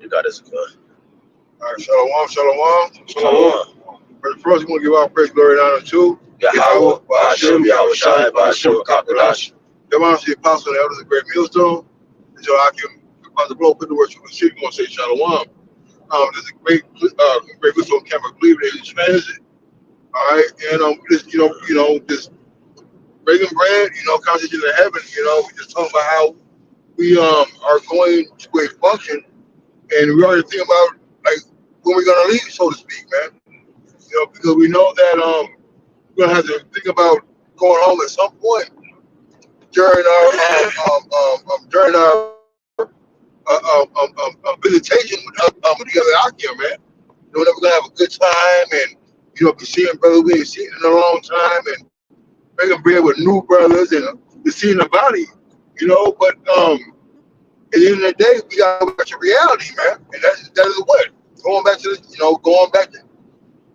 You got this good. All right, shalom, shalom. Shalom. But first, we want to give our praise, glory, and honor to Yahawah, BAHASHAM, YAHAWASHI, BAHASHAM, HAQADASH. the honor to the apostle and the elders of the great millstone. And so I can, about the blow, put the worship of the city, we're going to say shalom. This is a great millstone camp of believing in Spanish. All right, and just just breaking bread, conversation in heaven. We just talking about how we are going to a function, and we already think about like when we're gonna leave, so to speak, man. Because we know that we're gonna have to think about going home at some point during our visitation with the other out here, man. That we're gonna have a good time and be seeing brothers we ain't seen in a long time and making bread with new brothers and be seeing the body, But at the end of the day, we gotta go back to reality, man. And that is what going back to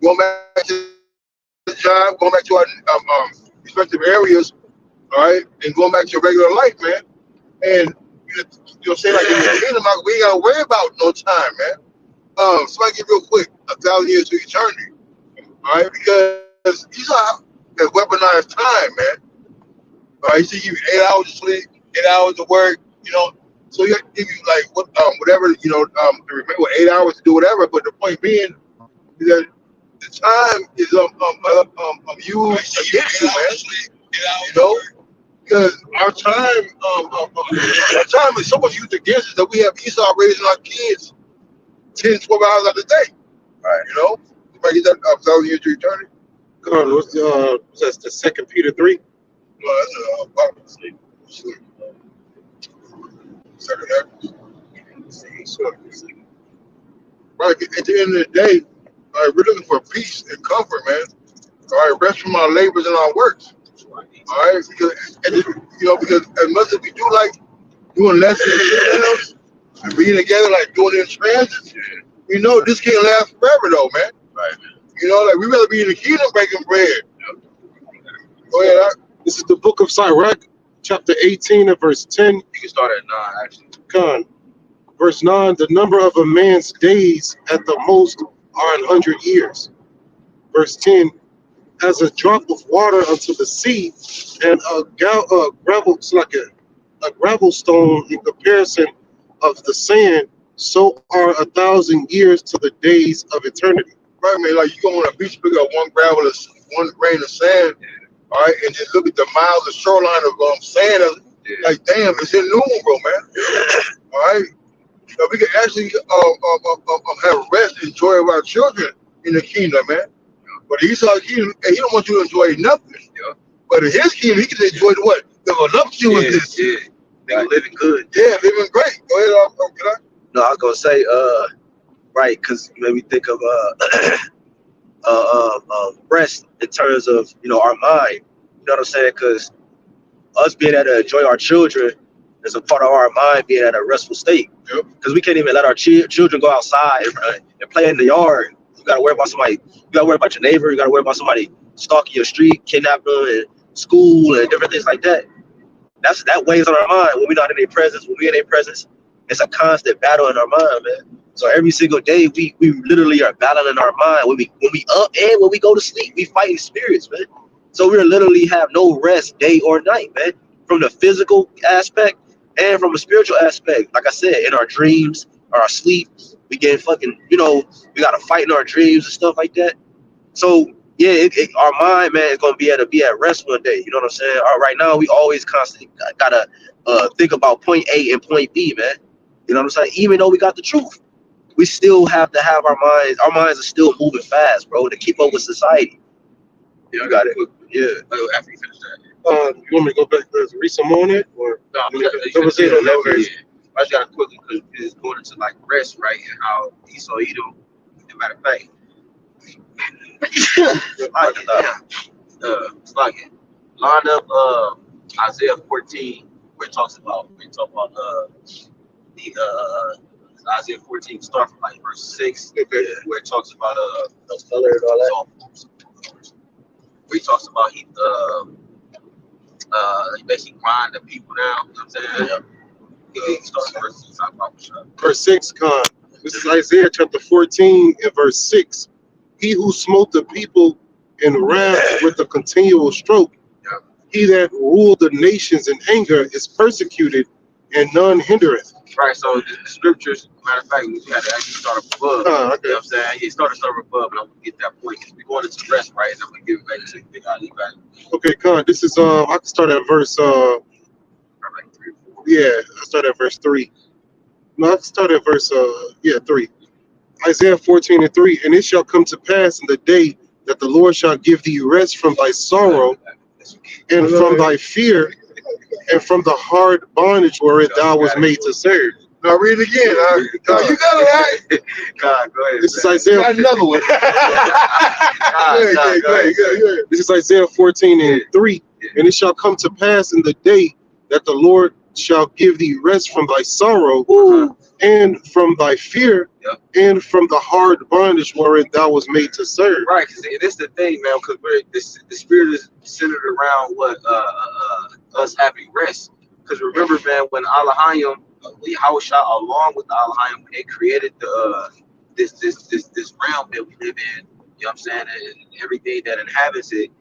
going back to the job, going back to our respective areas, all right, and going back to regular life, man. And say like in the kingdom, we ain't gotta worry about no time, man. Somebody give real quick 1,000 years to eternity, all right, because these are that weaponized time, man. All right, so you give you 8 hours of sleep, 8 hours of work, so you give you like whatever, remember 8 hours to do whatever. But the point being is that the time is used against you, man. Because our time is so much used against us that we have Esau raising our kids 10, 12 hours out of the day. Right. Somebody get that 1,000 years to eternity. God, what's the 2 Peter 3? No, that's a sleep. Second half. Right. At the end of the day, all right, we're looking for peace and comfort, man. All right, rest from our labors and our works. All right, because as much as we do like doing lessons and being together, like doing it in transit, this can't last forever, though, man. Right. Like we rather be in the kingdom breaking bread. Go ahead. This is the book of Sirach, chapter 18 and verse 10. You can start at 9, actually. Con. Verse 9, the number of a man's days at the most are 100 years. Verse 10, as a drop of water unto the sea, and a gravel, it's like a gravel stone in comparison of the sand, so are 1,000 years to the days of eternity. Right, man. Like you go on a beach, pick up one grain of sand, all right, and just look at the miles of shoreline of sand. Like, damn, it's innumerable, man. All right. We can actually have rest and joy of our children in the kingdom, man. But Esau's kingdom, he don't want you to enjoy nothing. Yeah. But in his kingdom, he can enjoy what? The voluptuousness. Yeah. They living good. Yeah, living great. Go ahead, can I? No, I was gonna say, right, because you made me think of rest in terms of our mind. You know what I'm saying? Because us being able to enjoy our children is a part of our mind being at a restful state. Because we can't even let our children go outside and play in the yard. You gotta worry about somebody. You gotta worry about your neighbor. You gotta worry about somebody stalking your street, kidnapping them, and school and different things like that. That weighs on our mind when we're not in their presence. When we're in their presence, it's a constant battle in our mind, man. So every single day, we literally are battling our mind. When we up and when we go to sleep, we fighting spirits, man. So we literally have no rest day or night, man. From the physical aspect and from the spiritual aspect. Like I said, in our dreams, or our sleep, we get fucking, we got to fight in our dreams and stuff like that. So yeah, our mind, man, is gonna be able to be at rest one day. You know what I'm saying? Right now, we always constantly gotta think about point A and point B, man. You know what I'm saying? Even though we got the truth, we still have to have our minds. Our minds are still moving fast, bro, to keep up with society. Yeah, I got it. Yeah. After you finish that. You want me to go back to read some on it? Or No, you finish it on that verse? I just got to quickly because it's going into like rest, right? And how Esau Edom, as a matter of fact, it's like it. Line up Isaiah 14, where it talks about the Isaiah 14, start from like verse 6, where it talks about Those color and all where he talks about he basically grind the people down. You know what I'm saying? that. He starts verse 6. Verse 6, Con. This is Isaiah chapter 14 and verse 6. He who smote the people in wrath with a continual stroke, he that ruled the nations in anger is persecuted, and none hindereth. Right, so the scriptures, matter of fact, we had to actually start up above. Okay. You know what I'm saying? Yeah, start above, but I'm gonna get that point because we're going into rest, right? And I'm gonna give it back to you, Big Ali back. Okay, Con, this is I can start at verse Like 3 or 4. yeah, I start at verse 3. No, I can start at verse 3. Isaiah 14 and 3, and it shall come to pass in the day that the Lord shall give thee rest from thy sorrow and from thy fear and from the hard bondage wherein thou was made to serve. Now read it again. No, you got it right. God, go ahead. This is man. Isaiah. Got another one. Go ahead. This is Isaiah 14 and 3. And it shall come to pass in the day that the Lord shall give thee rest from thy sorrow and from thy fear and from the hard bondage wherein thou was made to serve. Right, because this the thing, man. Because the spirit is centered around what us having rest. Because remember, man, when AHBANAWA, YAHAWASHI, along with the AHBANAWA, when they created the this realm that we live in, you know what I'm saying, and everything that inhabits it,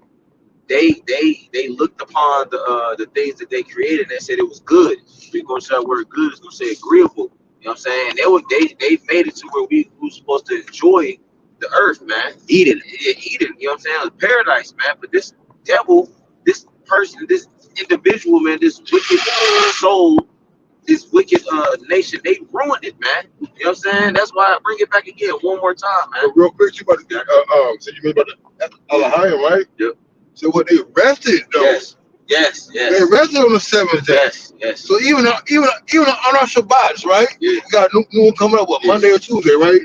they looked upon the things that they created and they said it was good. We're gonna say that word good is gonna say agreeable. You know what I'm saying? They made it to where we were supposed to enjoy the earth, man. Eden, you know what I'm saying? It was paradise, man. But this devil, this person, this individual, man, this wicked soul, this wicked nation, they ruined it, man. You know what I'm saying? That's why I bring it back again one more time, man. Real quick, you about to so you made about the AHBANAWA, right? Yep. So what they rested though? Yes. They rested on the 7th day. Yes. So even on our Shabbats, right? Yeah. We got new one coming up, what, Monday or Tuesday, right?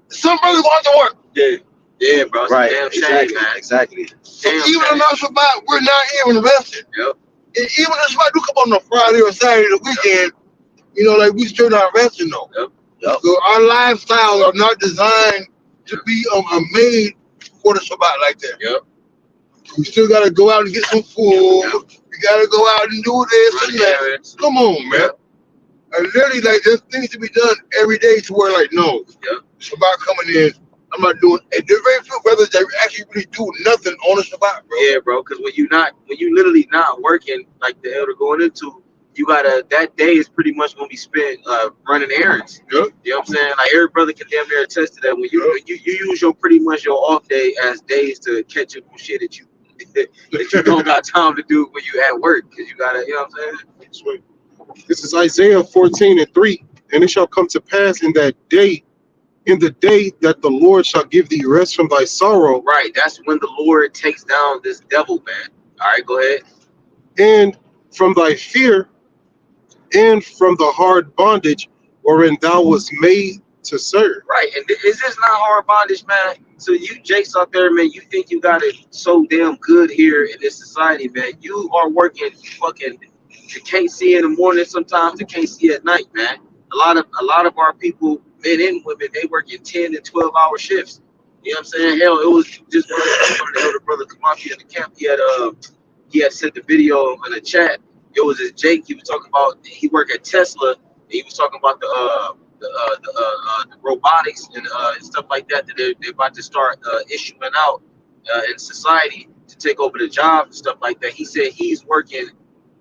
Some brothers go out to work. Yeah, bro. It's Right, a damn exactly, shame, man. exactly. And even on our Shabbat, we're not even rested. Yep. And even if Shabbat do come on a Friday or Saturday the weekend, you know, like we still not resting though. Yep. So our lifestyles are not designed to be made for the Shabbat like that. Yep. We still gotta go out and get some food. We gotta go out and do this and that. Come on, man. And literally, like, there's things to be done every day to where, like, no, Shabbat coming in, I'm not doing. And there's very few brothers that actually really do nothing on the Shabbat, bro. Yeah, bro. Because when you literally not working, like the elder going into, you gotta, that day is pretty much gonna be spent running errands. Yeah. You know what I'm saying? Like every brother can damn near attest to that. When you use your pretty much your off day as days to catch up on shit that you don't got time to do when you at work, because you gotta, you know what I'm saying? This is Isaiah 14 and 3. And it shall come to pass in that day, in the day that the Lord shall give thee rest from thy sorrow. Right. That's when the Lord takes down this devil, man. All right, go ahead. And from thy fear and from the hard bondage wherein thou was made to serve. Right. And is this not hard bondage, man? So you Jakes out there, man, you think you got it so damn good here in this society, man. You are working fucking, you can't see in the morning sometimes, you can't see at night, man. A lot of our people, men and women, they work in 10 and 12-hour shifts. You know what I'm saying? Hell, it was just one of the elder brother Kamafi at the camp. He had sent the video in the chat. It was Jake. He was talking about, he worked at Tesla. And he was talking about the robotics and stuff like that they're about to start issuing out in society to take over the jobs and stuff like that. He said he's working,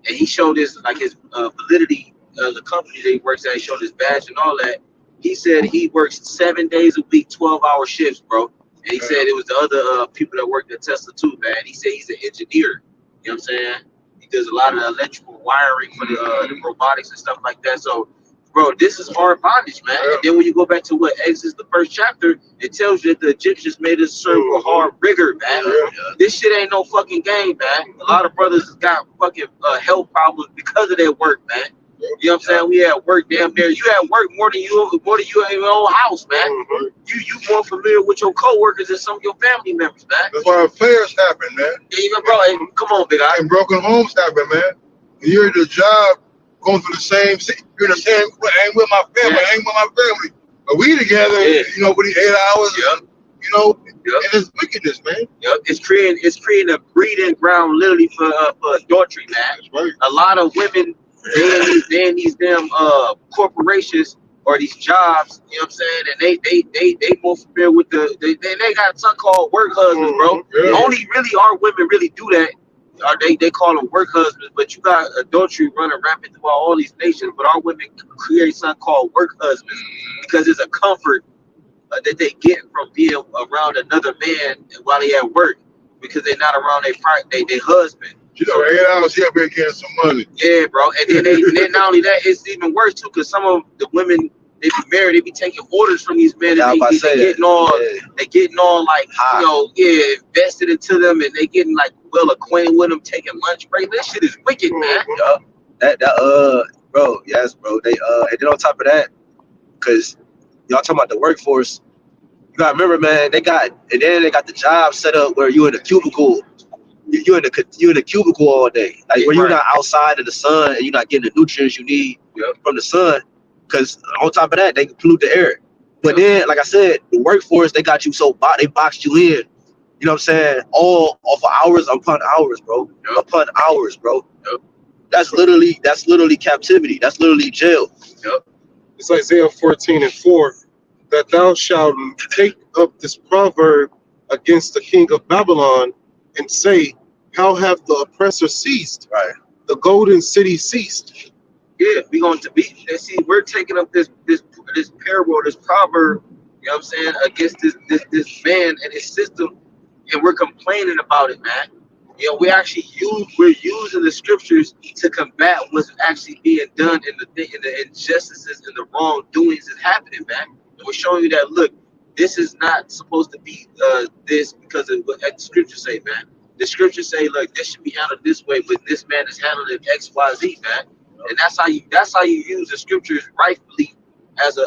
and he showed his validity, the company that he works at. He showed his badge and all that. He said he works 7 days a week, 12-hour shifts, bro. And he said it was the other people that worked at Tesla too, man. He said he's an engineer. You know what I'm saying? He does a lot of the electrical wiring for the robotics and stuff like that. So, bro, this is hard bondage, man. And then when you go back to what Exodus, the first chapter, it tells you that the Egyptians made us serve with hard rigor, man. This shit ain't no fucking game, man. A lot of brothers got fucking health problems because of their work, man. You know what I'm saying? We had work damn near. You had work more than you in your own house, man. You more familiar with your coworkers than some of your family members, man. That's why affairs happen, man. Even bro, hey, come on, big eye. And broken homes happen, man. You're at the job, going through the same. You're in the same. I ain't with my family. But we together, you know, for these 8 hours. You know, and it's wickedness, man. It's creating a breeding ground, literally for adultery, man. That's right. A lot of women, they in these damn corporations, or these jobs, you know what I'm saying? And they more familiar with they got something called work husbands, bro. Yeah. Only really our women really do that. Or they call them work husbands, but you got adultery running rampant throughout all these nations. But our women create something called work husbands because it's a comfort that they get from being around another man while they at work because they're not around their husband. You know, 8 hours here, be getting some money. Yeah, bro. And then not only that, it's even worse too because some of the women they be married, they be taking orders from these men, and they getting all like invested into them, and they getting like well acquainted with them, taking lunch break. That shit is wicked, man. Bro, yes, bro. They and then on top of that, because y'all talking about the workforce, you gotta remember, man, they got the job set up where you in a cubicle. You're in the cubicle all day, like where you're not outside in the sun and you're not getting the nutrients you need from the sun. Because on top of that, they pollute the air. But then, like I said, the workforce, they got you they boxed you in. You know what I'm saying? All off of hours upon hours, bro. Upon hours, bro. That's literally captivity. That's literally jail. It's Isaiah 14:4 that thou shalt take up this proverb against the king of Babylon and say, how hath the oppressor ceased? Right. The golden city ceased. Yeah, we're taking up this parable, this proverb, you know what I'm saying, against this man and his system, and we're complaining about it, man. You know, we're using the scriptures to combat what's actually being done in the injustices and the wrongdoings that's happening, man. And we're showing you that look, this is not supposed to be this because of what the scriptures say, man. The scriptures say, look, this should be handled this way, but this man is handled in X, Y, Z, man. And that's how you use the scriptures rightfully as a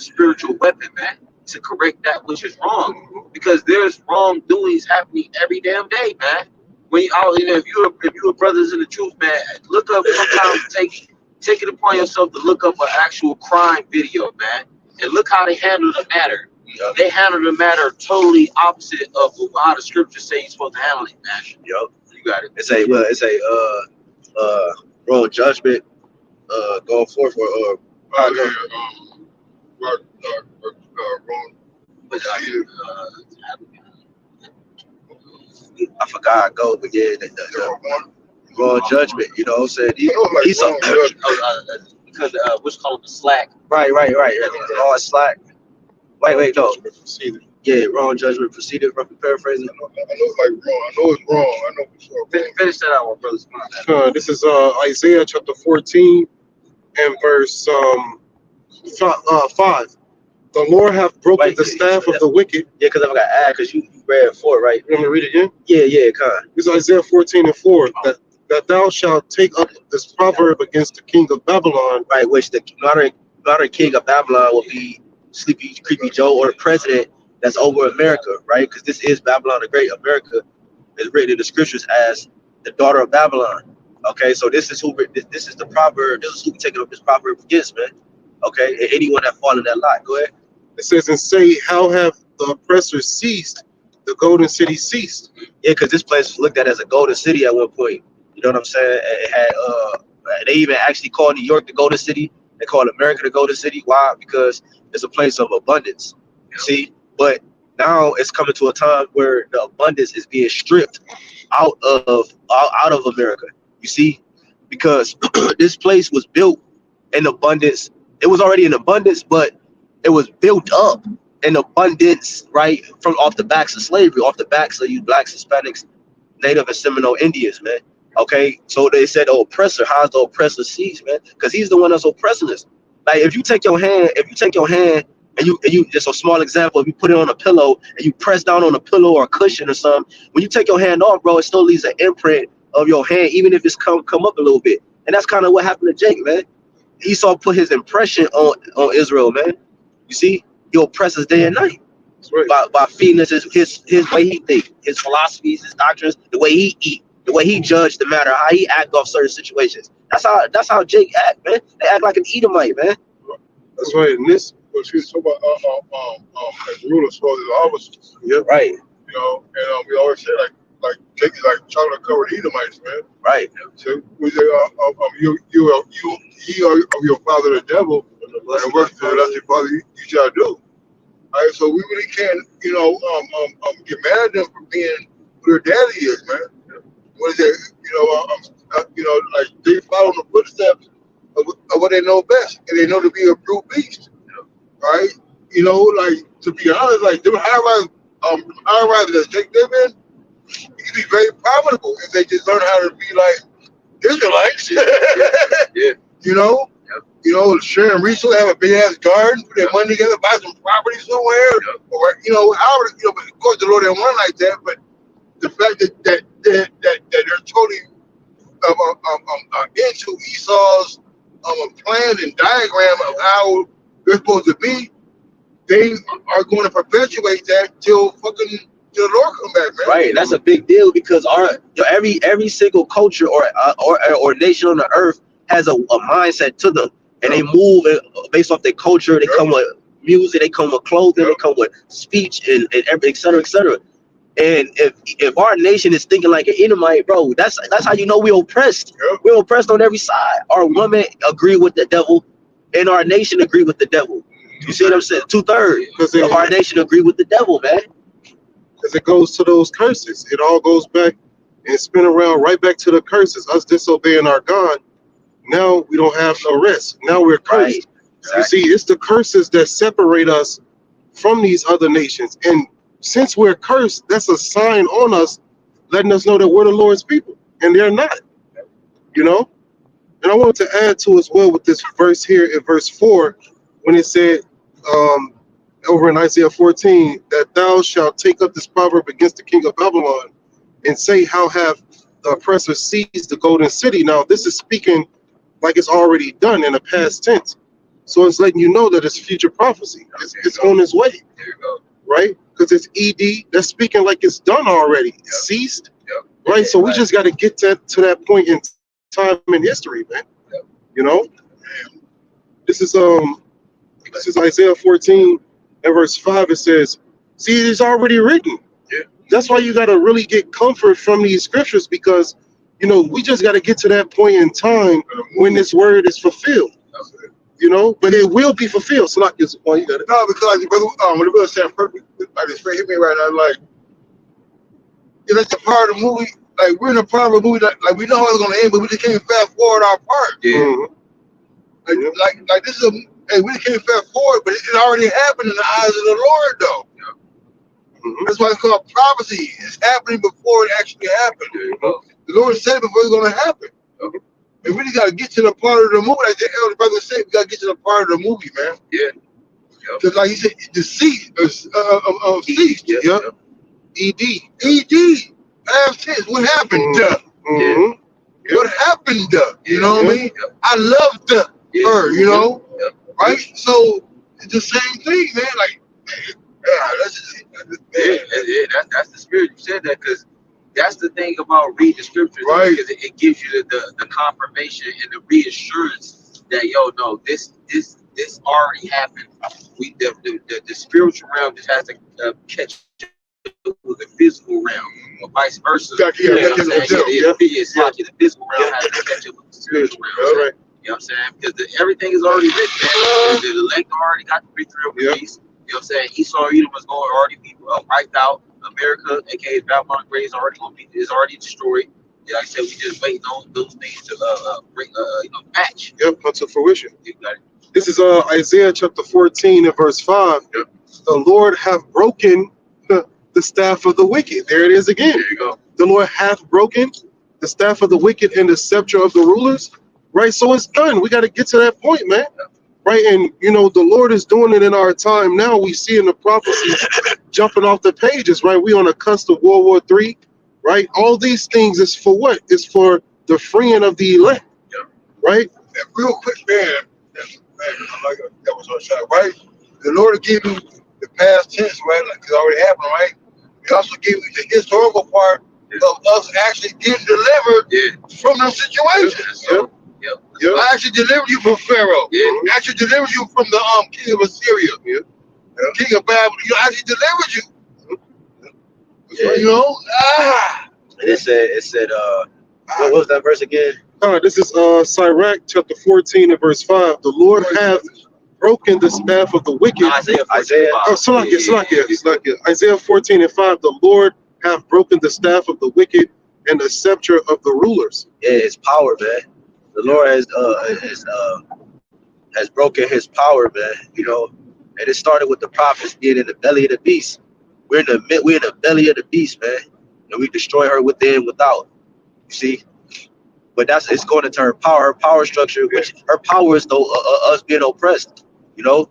spiritual weapon, man, to correct that which is wrong. Because there's wrongdoings happening every damn day, man. If you're brothers in the truth, man, look up sometimes take it upon yourself to look up an actual crime video, man, and look how they handle the matter. They handle the matter totally opposite of how the scriptures say you're supposed to handle it, man. Yup. You got it. It's a wrong judgment going forth for Wrong. But I forgot go, but yeah, the wrong judgment. You know what I'm saying? He's because what's called the slack. Right. All slack. Wait, no. Yeah, wrong judgment proceeded. Roughly paraphrasing. I know it's like wrong. I know it's wrong. I know for sure. Finish that out, brothers. This is Isaiah chapter 14 and verse 5. The Lord hath broken the staff of the wicked. Yeah, because I got to add, because you read 4, right? You want me to read it again? Yeah, kind. This is Isaiah 14:4. That thou shalt take up this proverb against the king of Babylon. Right, which the modern king of Babylon will be Sleepy Creepy Joe, or the president that's over America, right? Because this is Babylon the Great. America is written in the scriptures as the daughter of Babylon. Okay, so this is the proverb. This is who we taking up this proverb against, man. Okay, and anyone that fall in that lie. Go ahead. It says, and say, how have the oppressor ceased? The golden city ceased. Yeah, because this place was looked at as a golden city at one point. You know what I'm saying? It had they even actually called New York the golden city. They call America the golden city. Why? Because it's a place of abundance. See, but now it's coming to a time where the abundance is being stripped out of America. You see, because this place was built in abundance. It was already in abundance, but it was built up in abundance, right, from off the backs of slavery, off the backs of you blacks, Hispanics, Native and Seminole Indians, man. Okay, so they said the oppressor. How's the oppressor seized, man? Because he's the one that's oppressing us. Like if you take your hand and you just a small example, if you put it on a pillow and you press down on a pillow or a cushion or something, when you take your hand off, bro, it still leaves an imprint of your hand, even if it's come up a little bit. And that's kind of what happened to Jake, man. Esau put his impression on Israel, man. You see, he oppresses day and night. Right. By feeding us his way he think, his philosophies, his doctrines, the way he eat, the way he judged the matter, how he act off certain situations. That's how Jake act, man. They act like an Edomite, man. That's right. And this, But she was talking about as ruler, so the officers. Yeah, right. You know, and we always say like Jake is like chocolate covered Edomites, man. Right. So we say, ye are of your father the devil, and work for the less Father you shall do. All right, so we really can't, get mad at them for being who their daddy is, man. What is it? Like they follow the footsteps of what they know best, and they know to be a brute beast, right? Like to be honest, like them high rise that take them in, it can be very profitable if they just learn how to be like Israelites. Yeah. Sharing resources, have a big ass garden, put their money together, buy some property somewhere, or however. But of course the Lord didn't want like that. But the fact that they're totally into Esau's plan and diagram of how they're supposed to be, they are going to perpetuate that till the Lord come back, man. Right, and that's a big deal because every single culture or nation on the earth has a mindset to them, and they move based off their culture. They come with music, they come with clothing, they come with speech, and et cetera, et cetera. And if our nation is thinking like an Edomite, bro, that's how you know we're oppressed. We're oppressed on every side. Our women agree with the devil, and our nation agree with the devil. You see what I'm saying? 2/3 of our nation agree with the devil, man. Because it goes to those curses. It all goes back and spin around right back to the curses. Us disobeying our God. Now we don't have no rest. Now we're cursed. Right. Exactly. You see, it's the curses that separate us from these other nations. And since we're cursed, that's a sign on us, letting us know that we're the Lord's people. And they're not. And I wanted to add to as well with this verse here in verse 4, when it said, over in Isaiah 14, that thou shalt take up this proverb against the king of Babylon and say, how have the oppressor seized the golden city? Now, this is speaking like it's already done in the past tense. So it's letting you know that it's future prophecy. It's on its way. There you go. Right? Because it's ED. That's speaking like it's done already. It's ceased. Right? Yeah, so we just got to get to that point in time in history, man. This is Isaiah 14 and verse 5. It says, see, it's already written. Yeah. That's why you got to really get comfort from these scriptures, because we just got to get to that point in time when this word is fulfilled. But it will be fulfilled. So like this point, you got it. No, because like when the brother said perfect, like this hit me right now, like that's the part of the movie. Like we're in a part of the movie that like we know how it's gonna end, but we just can't fast forward our part. Yeah. Mm-hmm. Like this is we just can't fast forward, but it already happened in the eyes of the Lord, though. Mm-hmm. That's why it's called prophecy. It's happening before it actually happened. The Lord said it before it's gonna happen. And we just gotta get to the part of the movie. Like the elder brother said, we gotta get to the part of the movie, man. Yeah. Because like he said, the cease ceased. Yep. ED. Past tense. What happened? Mm-hmm. What happened? You know what I mean? I loved her. Right? So it's the same thing, man. Like, That's the spirit. You said that because that's the thing about reading the scriptures, right? Because it gives you the confirmation and the reassurance that no, this already happened. The spiritual realm just has to catch up with the physical realm, or vice versa. It's like the physical realm has to catch up with the spiritual realm. Right. You know what I'm saying? Because everything is already written, man. The elect already got the victory over the beast. You know what I'm saying? Esau and Edom was going to already be wiped out. America, aka Babylon, is already destroyed. Like I said, we just waiting on those things to bring match. Yep, come to fruition. You got it. This is Isaiah chapter 14 and verse 5. Yep. The Lord hath broken the staff of the wicked. There it is again. There you go. The Lord hath broken the staff of the wicked and the scepter of the rulers. Right, so it's done. We got to get to that point, man. Right, and the Lord is doing it in our time now. We see in the prophecies jumping off the pages. Right, we on the cusp of World War III. Right, all these things is for what? It's for the freeing of the elect. Right. And real quick, man, that was on shot, right? The Lord gave you the past tense, right? Like it's already happened, right? He also gave you the historical part of us actually getting delivered from those situations. I actually delivered you from Pharaoh. I actually delivered you from the king of Assyria. King of Babylon. I actually delivered you. And it said what was that verse again? This is Sirach chapter 14 and verse 5. The Lord hath broken the staff of the wicked. Isaiah. Oh, Salakia. Isaiah 14:5. The Lord hath broken the staff of the wicked and the scepter of the rulers. Yeah, his power, man. The Lord has broken his power, man. You know, and it started with the prophets being in the belly of the beast. We're in the belly of the beast, man, and we destroy her within and without. You see, but it's going into her power structure, which her power is though us being oppressed. You know,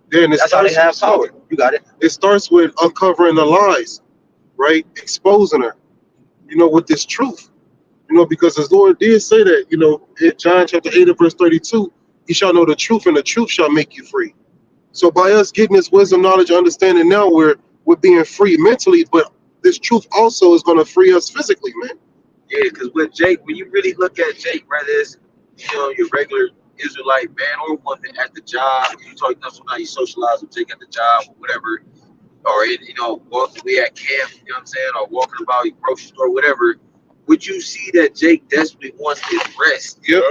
Then that's how they have power. You got it. It starts with uncovering the lies, right? Exposing her, with this truth. Because the Lord did say that, in John chapter 8 and verse 32, you shall know the truth and the truth shall make you free. So by us getting this wisdom, knowledge, understanding now, we're being free mentally, but this truth also is going to free us physically, man. Yeah, because with Jake, when you really look at Jake, whether it's your regular Israelite man or woman at the job, you talk to somebody, you socialize with Jake at the job or whatever, or walking away at camp, you know what I'm saying, or walking about your grocery store, whatever. Would you see that Jake desperately wants his rest? Yep.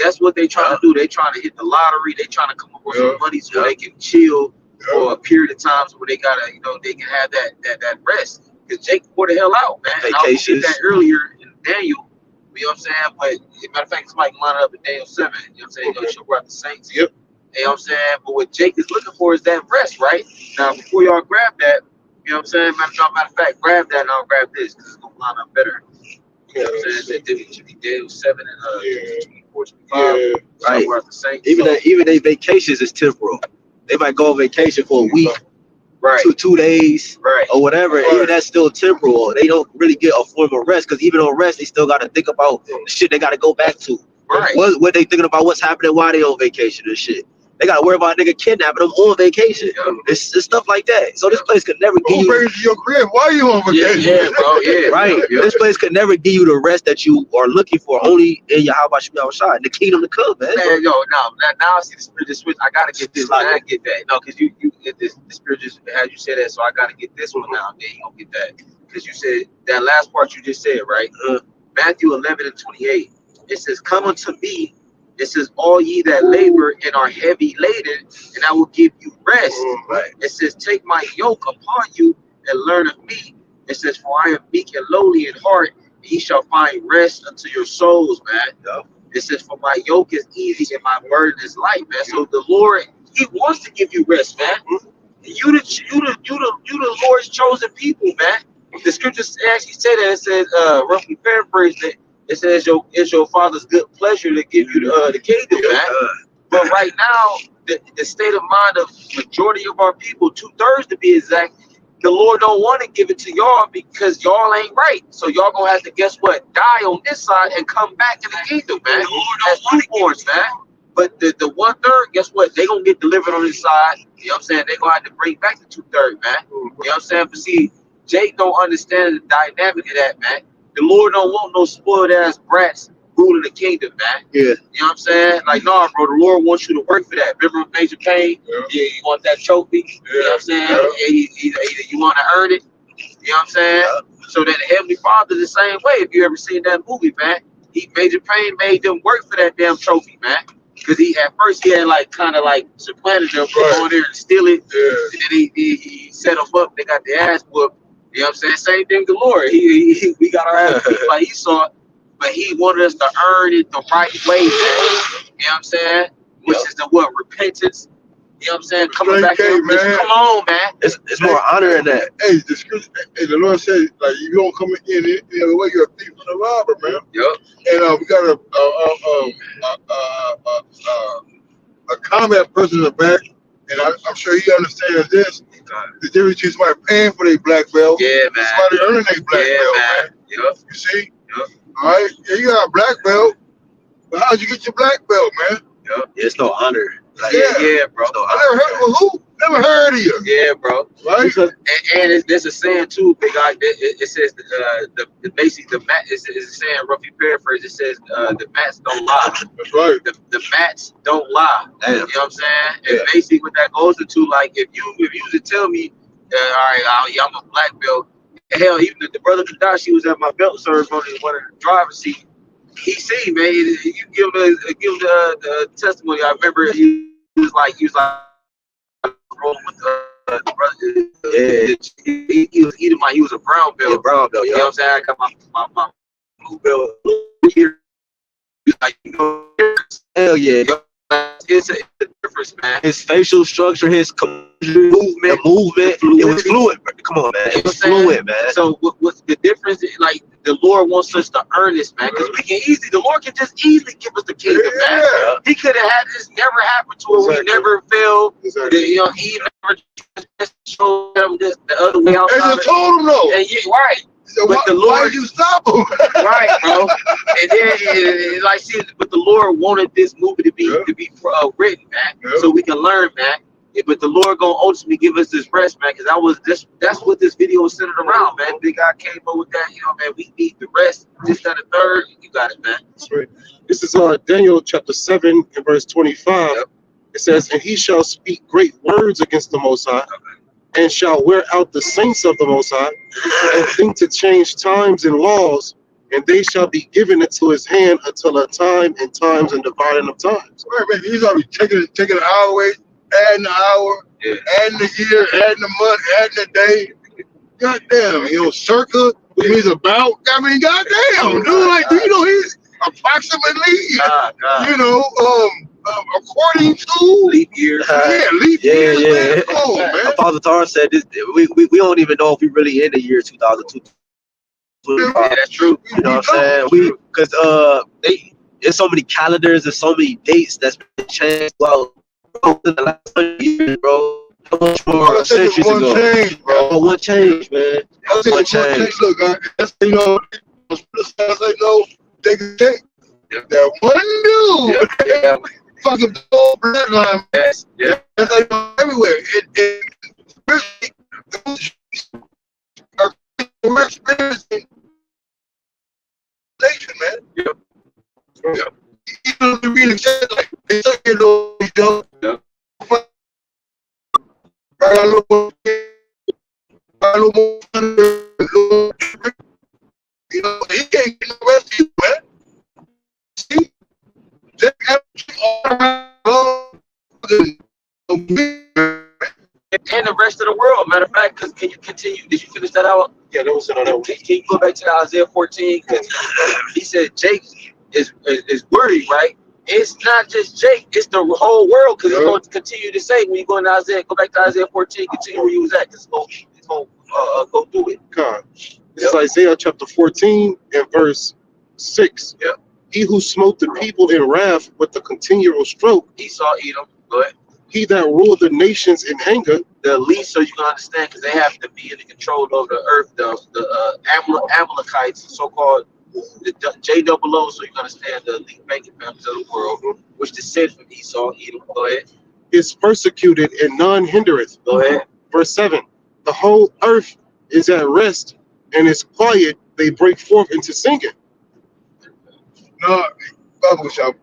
That's what they trying to do. They trying to hit the lottery. They trying to come up with some money so they can chill for a period of times where they gotta, they can have that rest. Because Jake wore the hell out, man. And I was gonna get that earlier in Daniel. You know what I'm saying? But matter of fact, it's like line up in Daniel 7. You know what I'm saying? She'll brought the saints. Yep. You know what I'm saying? But what Jake is looking for is that rest, right? Now, before y'all grab that, you know what I'm saying? Matter of fact, grab that and I'll grab this because it's gonna line up better. You know what I'm saying? That should be Daniel 7 and 24, 25. Right. The saints. Even their vacations is temporal. They might go on vacation for a week, right, 2 days, right, or whatever. Right. Even that's still temporal. They don't really get a form of rest because even on rest, they still got to think about the shit they got to go back to. Right. What they thinking about? What's happening while they on vacation and shit. They got to worry about a nigga kidnapping them on vacation. Yeah. It's stuff like that. So this place could never give you. Your crib. Why are you on vacation? Yeah, bro. Yeah, right. Yeah. This place could never give you the rest that you are looking for. Only in YAHWASHI, in the kingdom to come, man. Man, now I see the spirit just switch. I gotta get this. I get that. No, because you the spirit just had you say that, so I gotta get this one now. Then you gonna get that because you said that last part you just said, right? Matthew 11 and 28. It says, "Come unto me." It says, "All ye that labor and are heavy laden, and I will give you rest." Right. It says, "Take my yoke upon you and learn of me." It says, "For I am meek and lowly in heart, and ye shall find rest unto your souls," man. Yeah. It says, "For my yoke is easy and my burden is light," man. So the Lord, He wants to give you rest, man. You the Lord's chosen people, man. The scriptures actually say that. It says, roughly paraphrased it. It says, it's your Father's good pleasure to give you the kingdom, man. But right now, the state of mind of majority of our people, 2/3 to be exact, the Lord don't want to give it to y'all because y'all ain't right. So y'all gonna have to, guess what, die on this side and come back in the kingdom, man. As newborns, man. But the 1/3, guess what? They gonna get delivered on this side. You know what I'm saying? They gonna have to bring back the 2/3, man. You know what I'm saying? But see, Jake don't understand the dynamic of that, man. The Lord don't want no spoiled ass brats ruling the kingdom, man. Yeah. You know what I'm saying? Like, nah, bro, the Lord wants you to work for that. Remember Major Payne? Yeah, you want that trophy? You know what I'm saying? Yeah, either you want to earn it, you know what I'm saying? So that the Heavenly Father the same way. If you ever seen that movie, man, Major Payne made them work for that damn trophy, man. Because at first he had kind of supplanted them, go in there and steal it. And then he set them up. They got their ass whooped. You know what I'm saying? Same thing to Lord. We got our ass beat like he saw it, but he wanted us to earn it the right way, man. You know what I'm saying? Which is the what? Repentance. You know what I'm saying? Coming back in, man. Come on, man. It's more honor in that. Hey, the scripture, the Lord said, you don't come in any other way, you're a thief and a robber, man. Yep. And we got a combat person in the back, and I'm sure he understands this. The difference between somebody paying for their black belt, man. Somebody earning their black belt, man. Yep. You see? Yep. All right, you got a black belt, but how'd you get your black belt, man? Yep. It's no honor. Yeah, bro. Never heard of you. Yeah, bro. Right. And there's a saying too, big guy. It says basically it's a saying, roughly paraphrase. It says the mats don't lie. That's right. The mats don't lie. Damn. You know what I'm saying? And basically what that goes into, if you to tell me, all right, I'm a black belt. Hell, even the brother Kadashi was at my belt ceremony, one of the driver's seat. He seen, man. You give the testimony. I remember he he was like with the brother. He was Edomite. He was a brown belt. Yeah, brown belt. You know what I'm saying? I got my blue belt here. Like, you know, Hell yeah. it's a difference, man. His facial structure, his movement, it was fluid. Come on, man. It was fluid, man. So what's the difference? Like, the Lord wants us to earn this, man, because we can easily, the Lord can just easily give us the kingdom, man. He could have had this never happen to us. We never failed. You know, he never showed them this the other way outside. And you told him no. And right. So but the Lord, why did you stop him? Right, bro. And then, like, see, but the Lord wanted this movie to be written, man, so we can learn, man. But the Lord gonna ultimately give us this rest, man, because that's what this video is centered around, man. Big guy came up with that, you know, man. We need the rest. This, that, and third. You got it, man. That's right. This is Daniel chapter 7 and verse 25. Yep. It says, "And he shall speak great words against the Most High, and shall wear out the saints of the Most High, and think to change times and laws, and they shall be given into his hand until a time and times and dividing of times." Right, man. He's already taking an hour away, adding the hour, adding the year, adding the month, adding the day. Goddamn, you know, circa, which means about. I mean, goddamn, dude, like, do you know he's approximately, you know, according to leap year. Leap year. Man. Come on, man. Father Tar said this. We don't even know if we really in the year 2002. Yeah, that's true. You know what I'm saying? Because there's so many calendars and so many dates that's been changed. Well, in the last 100 years, bro. How much more centuries ago? Change, bro. One change, man. One change. Look, that's, you know, I know they can take that one dude. Fucking the whole bloodline. Yes, yeah. That's like everywhere. We're experiencing nation, man. Yep. Yep. Even if you really say, like, they took your little, you know. Yep. You know, he can't get the rest of you, man. See? And the rest of the world. Matter of fact, because can you continue? Did you finish that out? Yeah, that was it on that one. Can you go back to Isaiah 14? Because he said Jake is worried, right? It's not just Jake, it's the whole world, because he's going to continue to say, when you go into Isaiah, go back to Isaiah 14, continue where you was at, because he's going to go through it. God. This is Isaiah chapter 14 and verse 6. Yep. He who smote the people in wrath with the continual stroke. Esau, Edom, go ahead. He that ruled the nations in anger. The least, so you can understand, because they have to be in the control of the earth, the Amalekites, so-called the JOO, so you can understand the elite banking families of the world, which descend from Esau, Edom. Go ahead. Is persecuted and none hindereth. Go ahead. Verse 7. The whole earth is at rest and is quiet. They break forth into singing. No, Bible shall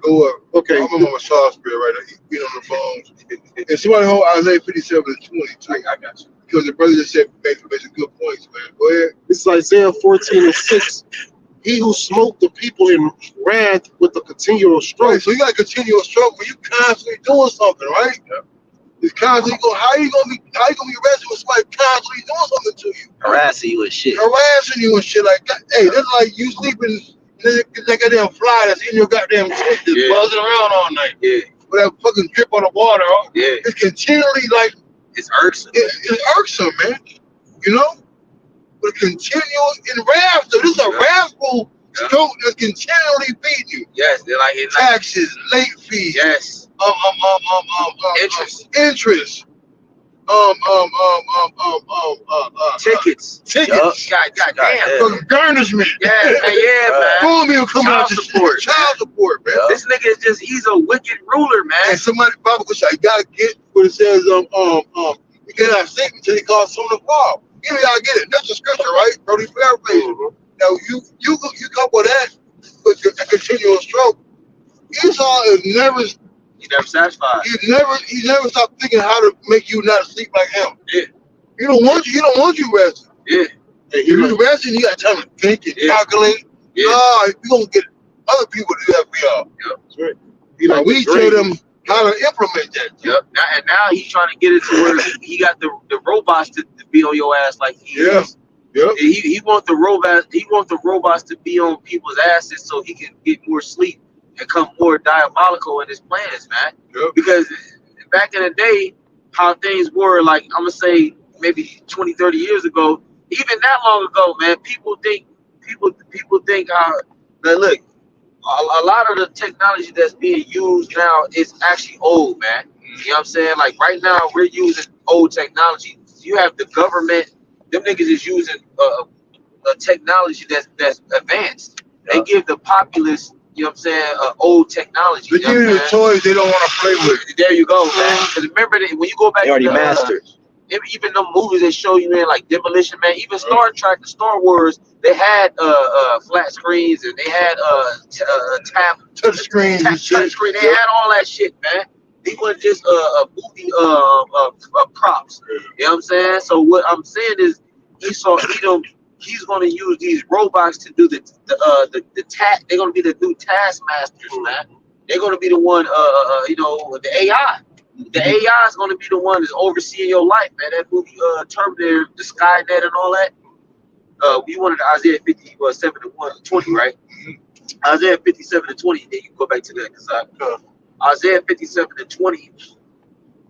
go up. Okay. I'm on my Shaw spirit right now. He's been on the phone. And somebody hold Isaiah 57 and 20. I got you. Because the brother just said basically good points, man. Go ahead. This is Isaiah 14 and 6. He who smote the people in wrath with a continual stroke. Right, so you got a continual stroke when you constantly doing something, right? Yeah. It's constantly going. How you gonna be arrested with somebody constantly doing something to you? Harassing you and shit. Harassing you and shit like that. Hey, that's like you sleeping. That goddamn fly that's in your goddamn tent, just buzzing around all night. Yeah. With that fucking drip on the water. Yeah. It's continually like. It's irksome. It's irksome, man. You know? But continual in wrath. So this is a wrathful stroke that's continually beating you. Yes, they're like taxes, late fees. Yes. Interest. Tickets. God damn. Garnishment. Man. Phone bill coming out. Support. Child support, man. This nigga is he's a wicked ruler, man. And somebody Bible you gotta get what it says, you cannot sleep until he calls someone to fall. You gotta get it. That's the scripture, right? Brody paraphrase. Now you couple that with a continual stroke. Esau is never. He never satisfied. He never stopped thinking how to make you not sleep like him. Yeah. He don't want you resting. Yeah. If you resting, you got time to think and calculate. Yeah. No, you gonna get other people to do that for y'all. Yeah. That's right. We tell them how to implement that. Yep. And now he's trying to get it to where he got the robots to be on your ass like he is. Yep. He want the robots. He want the robots to be on people's asses so he can get more sleep and come more diabolical in his plans, man. Yep. Because back in the day, how things were, like I'm gonna say maybe 20, 30 years ago, even that long ago, man. People think that look. A lot of the technology that's being used now is actually old, man. You know what I'm saying? Like right now, we're using old technology. You have the government; them niggas is using a technology that's advanced. They give the populace, you know what I'm saying, old technology. They give you the toys they don't want to play with. There you go, man. Because remember that when you go back, They already to mastered. even the movies they show you in like Demolition Man, even Star Trek and Star Wars, they had flat screens and they had Touch screens and shit. screen. They had all that shit, man. They weren't just movie props. You know what I'm saying? So what I'm saying is he's gonna use these robots to do the task. They're gonna be the new taskmasters, man. They're gonna be the one the AI. The AI is going to be the one that's overseeing your life, man. That movie, Terminator, the Skynet, and all that. We wanted Isaiah 57:20, right? Isaiah 57:20. Then you go back to that because Isaiah 57:20.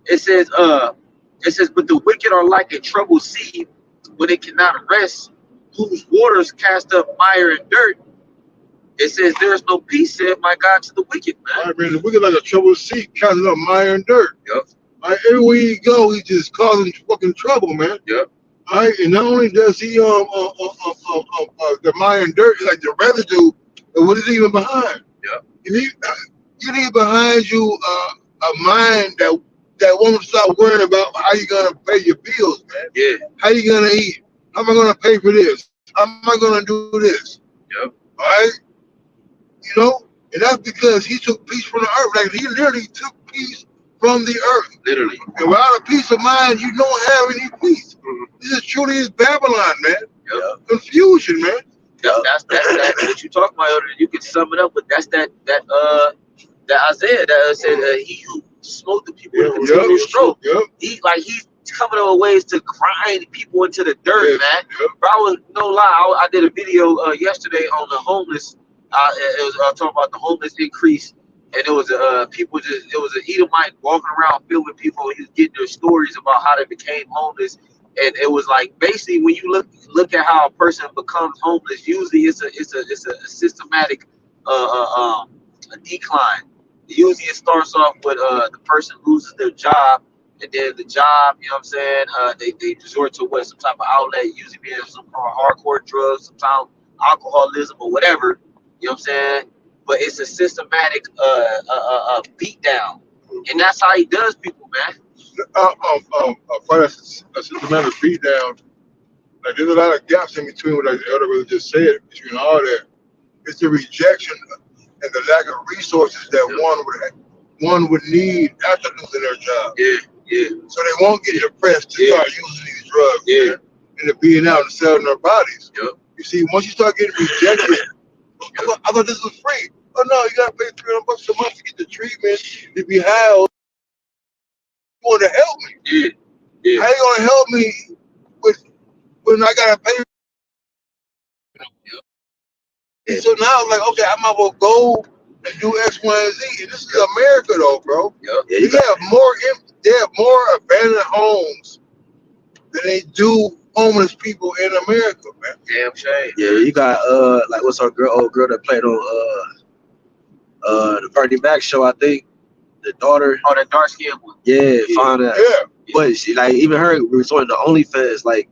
It says, but the wicked are like a troubled sea when it cannot rest, whose waters cast up mire and dirt. It says there is no peace, said my God, to the wicked, man. All right, man. The wicked like a troubled sea, casting up mire and dirt. Yep. All right, everywhere you go, he's just causing fucking trouble, man. Yep. All right, and not only does he the mire and dirt, like the residue of what is even behind. Yep. You need behind you a mind that won't stop worrying about how you gonna pay your bills, man. Yeah. How you gonna eat? How am I gonna pay for this? How am I gonna do this? Yep. All right. You know, and that's because he took peace from the earth. Like he literally took peace from the earth. Literally. And without a peace of mind, you don't have any peace. This is truly is Babylon, man. Yep. Confusion, man. That's what you talking about. You can sum it up, but that's that Isaiah that said he who smote the people with a continual stroke. Yep. He's coming up with ways to grind people into the dirt, man. Yep. But I was no lie. I did a video yesterday on the homeless. It was talking about the homeless increase, and it was it was an Edomite walking around filming people. He was getting their stories about how they became homeless, and it was like basically when you look at how a person becomes homeless, usually it's a systematic a decline. Usually it starts off with the person loses their job, and then the job, you know what I'm saying, they resort to some type of outlet, usually being some kind of hardcore drugs, sometimes alcoholism or whatever. You know what I'm saying? But it's a systematic beat down. And that's how he does people, man. Quite a systematic beat down. Like there's a lot of gaps in between what the elder brother just said, between all that. It's the rejection and the lack of resources that one would need after losing their job. Yeah. So they won't get depressed to start using these drugs, man, and to being out and selling their bodies. Yep. You see, once you start getting rejected, I thought this was free. Oh no, you gotta pay $300 a month to get the treatment, to be housed. You want to help me? Yeah. How you gonna help me when I gotta pay? Yeah. So now I'm like, okay, I might well go and do X, Y, and Z. And this is America, though, bro. Yep. They have more abandoned homes than they do homeless people in America, man. Damn shame. Yeah, you got like what's our old girl that played on the Bernie Mac show, I think. The daughter. Oh, that dark skin one. Yeah, found out. Yeah. But she even her resorting to OnlyFans, like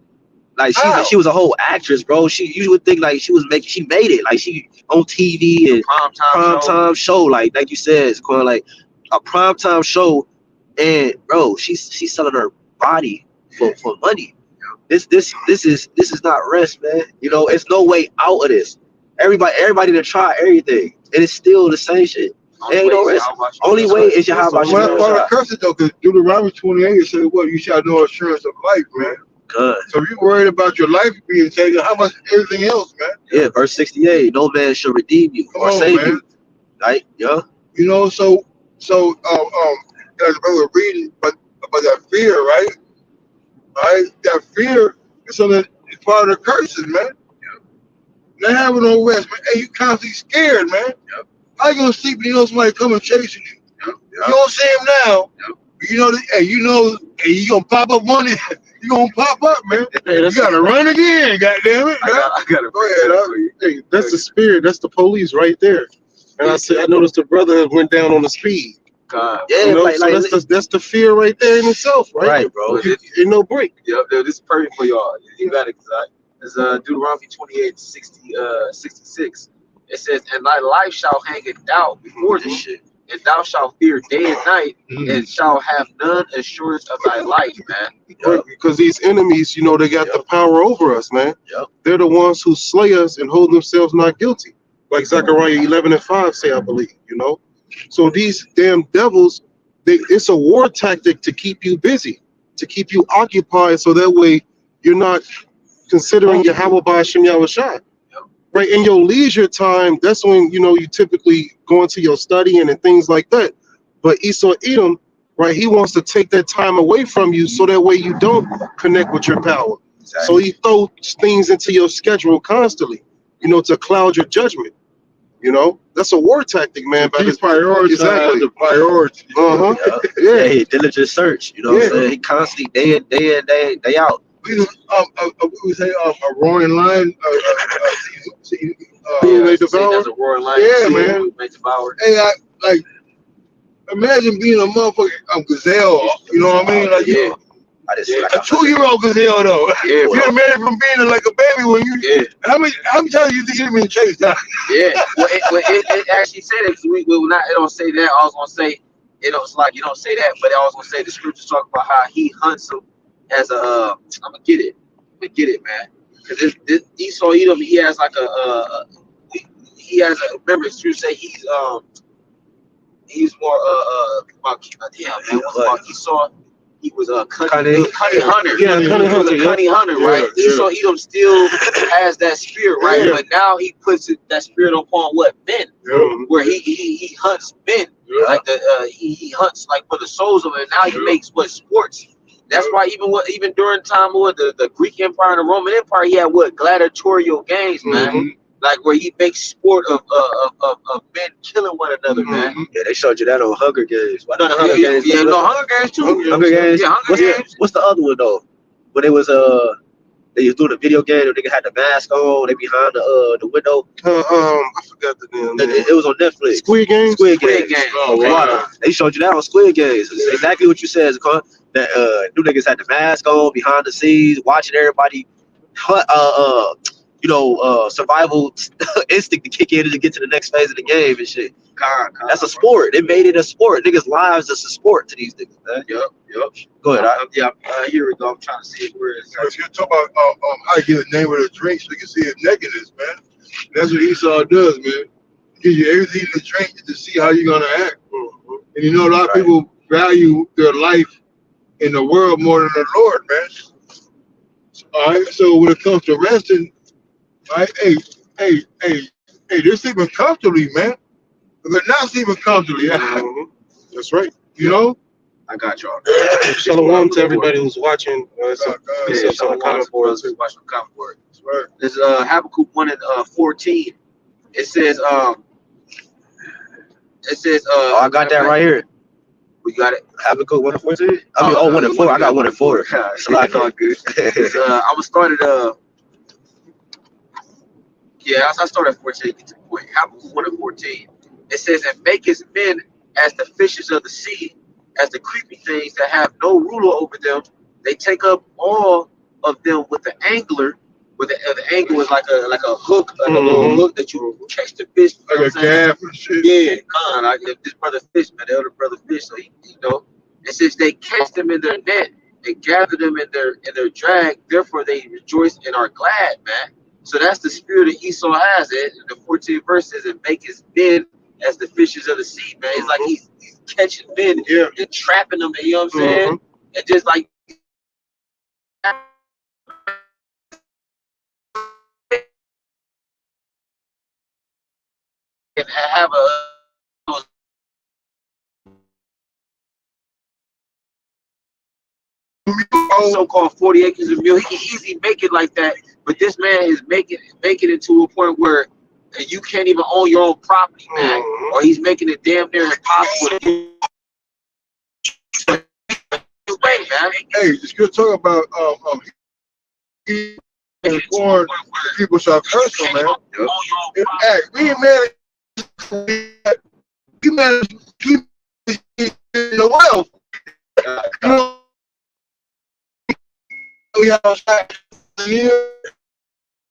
she was a whole actress, bro. You would think like she made it, like she on TV and prime time show, like you said, it's kind of like a prime time show, and bro, she's selling her body for money. This is not rest, man. You know, it's no way out of this. Everybody to try everything, and it's still the same shit. Ain't no rest. Only way is YAHAWASHI. Well, that's why I curse it though, because Deuteronomy 28 it said, "What you shall know assurance of life, man." Good. So if you're worried about your life being taken, how much everything else, man? Yeah, verse 68. No man shall redeem you or save you. Right? Yeah. You know, so So, as we were reading, but about that fear, right? Right? That fear is something it's part of the curses, man. Not having no rest, man. Hey, you constantly scared, man. How you gonna sleep when you know somebody coming chasing you? You don't see him now. You know, hey, you gonna pop up one. You gonna pop up, man. Hey, You gotta run again, goddamn it. I gotta Go ahead, huh? hey, that's the spirit. That's the police right there. And I noticed the brother went down on the speed. God. Yeah, You know, like, so that's the fear right there in itself, right? right, bro. Ain't no break. Yep, this is perfect for y'all. You got it. It's Deuteronomy 28, 66. It says, and thy life shall hang in doubt before This thee, shit. and thou shalt fear day and night, and shalt have none assurance of thy life, man. Right, because these enemies, you know, they got the power over us, man. Yep. They're the ones who slay us and hold themselves not guilty. Like Zechariah 11:5 say, I believe, you know. So these damn devils, it's a war tactic to keep you busy, to keep you occupied, so that way you're not considering Yahawah BAHASHAM YAHAWASHI. Right, in your leisure time, that's when, you know, you typically go into your studying and things like that. But Esau Edom, right, he wants to take that time away from you so that way you don't connect with your power. So he throws things into your schedule constantly, you know, to cloud your judgment. You know, that's a war tactic, man. But He's prioritizing the priority. Yeah. Hey, diligent search. You know what I'm saying? He constantly day in, day out. We say a roaring lion. They Say devour. there's a roaring lion. Yeah, man. May devour. Hey, like imagine being a motherfucking gazelle. You know what I mean? Like Yeah. I just see like a 2-year-old gazelle though. Yeah, You imagine from being like a baby when you. Yeah. How many times you think you've been chased down? Yeah. Well, it actually said it, because we not. It don't say that. I was gonna say it was like you don't say that, but I was gonna say the scriptures talk about how he hunts them as a. I'm gonna get it, man. Because this Esau Edom, he has like he has a. Remember, the scripture say he's more about damn man. What's about Esau? He was a cunning hunter. Yeah, cunning He was a hunter, cunning hunter, right? Yeah. Esau Edom still has that spirit, right? Yeah. But now he puts that spirit upon what? Men. Where he hunts men. Like he hunts like for the souls of it. Now he makes what sports. That's why even during time of the Greek Empire and the Roman Empire, he had what gladiatorial games, man. Like where he makes sport of men killing one another, man. Yeah, they showed you that on Hunger Games. Why not Hunger Hunger Games? Yeah, no, Hunger Games too. Hunger Games. Yeah, Hunger Games. What's the other one though? When it was they was doing a video game, the nigga had the mask on, they behind the window. I forgot the name. It was on Netflix. Squid Games. Squid Games. Oh, wow. They showed you that on Squid Games. It's exactly what you said, Zakon. That new niggas had the mask on behind the scenes, watching everybody survival instinct to kick in to get to the next phase of the game and shit. That's a sport. They made it a sport. Niggas' lives is a sport to these niggas, man. Yep. Go ahead. Here we go. I'm trying to see where it's So if you talk about how to get the name of the drink so you can see its negatives, man. That's what Esau does, man. He gives you everything to drink to see how you're gonna act. And you know a lot of people value their life in the world more than the Lord, man. All right. So when it comes to resting, right? Hey, they're sleeping comfortably, man. But they're not sleeping comfortably. That's right. You know? I got y'all. Shalom to everybody who's watching. It's on the comment board too. Watch the comment board. Right. This is Habakkuk 1 and 14. It says I got that right here. We got it. Habakkuk 1 and 14? I mean, 1 and 4. I got 1 and 4. It's all good. I was started I started at 14 to get to the point. Habakkuk 1 and 14. It says, and make his men as the fishes of the sea, as the creepy things that have no ruler over them. They take up all of them with the angler. With the angle is like a hook, like a little hook that you catch the fish. You know Like a gaff and shit. Yeah, like if this brother fish, man, the elder brother fish. So it says they catch them in their net and gather them in their drag. Therefore they rejoice and are glad, man. So that's the spirit that Esau has. It in the 14th verse says, and make his men as the fishes of the sea, man. It's like he's catching men and trapping them. You know what I'm saying? And just like. And have so-called 40 acres of mule. He can easily make it like that, but this man is making it to a point where you can't even own your own property, man. Or he's making it damn near impossible to way, man. Hey, just gonna talk about born people shall curse him, man. Hey, we managed to keep the wealth. You know, we have a year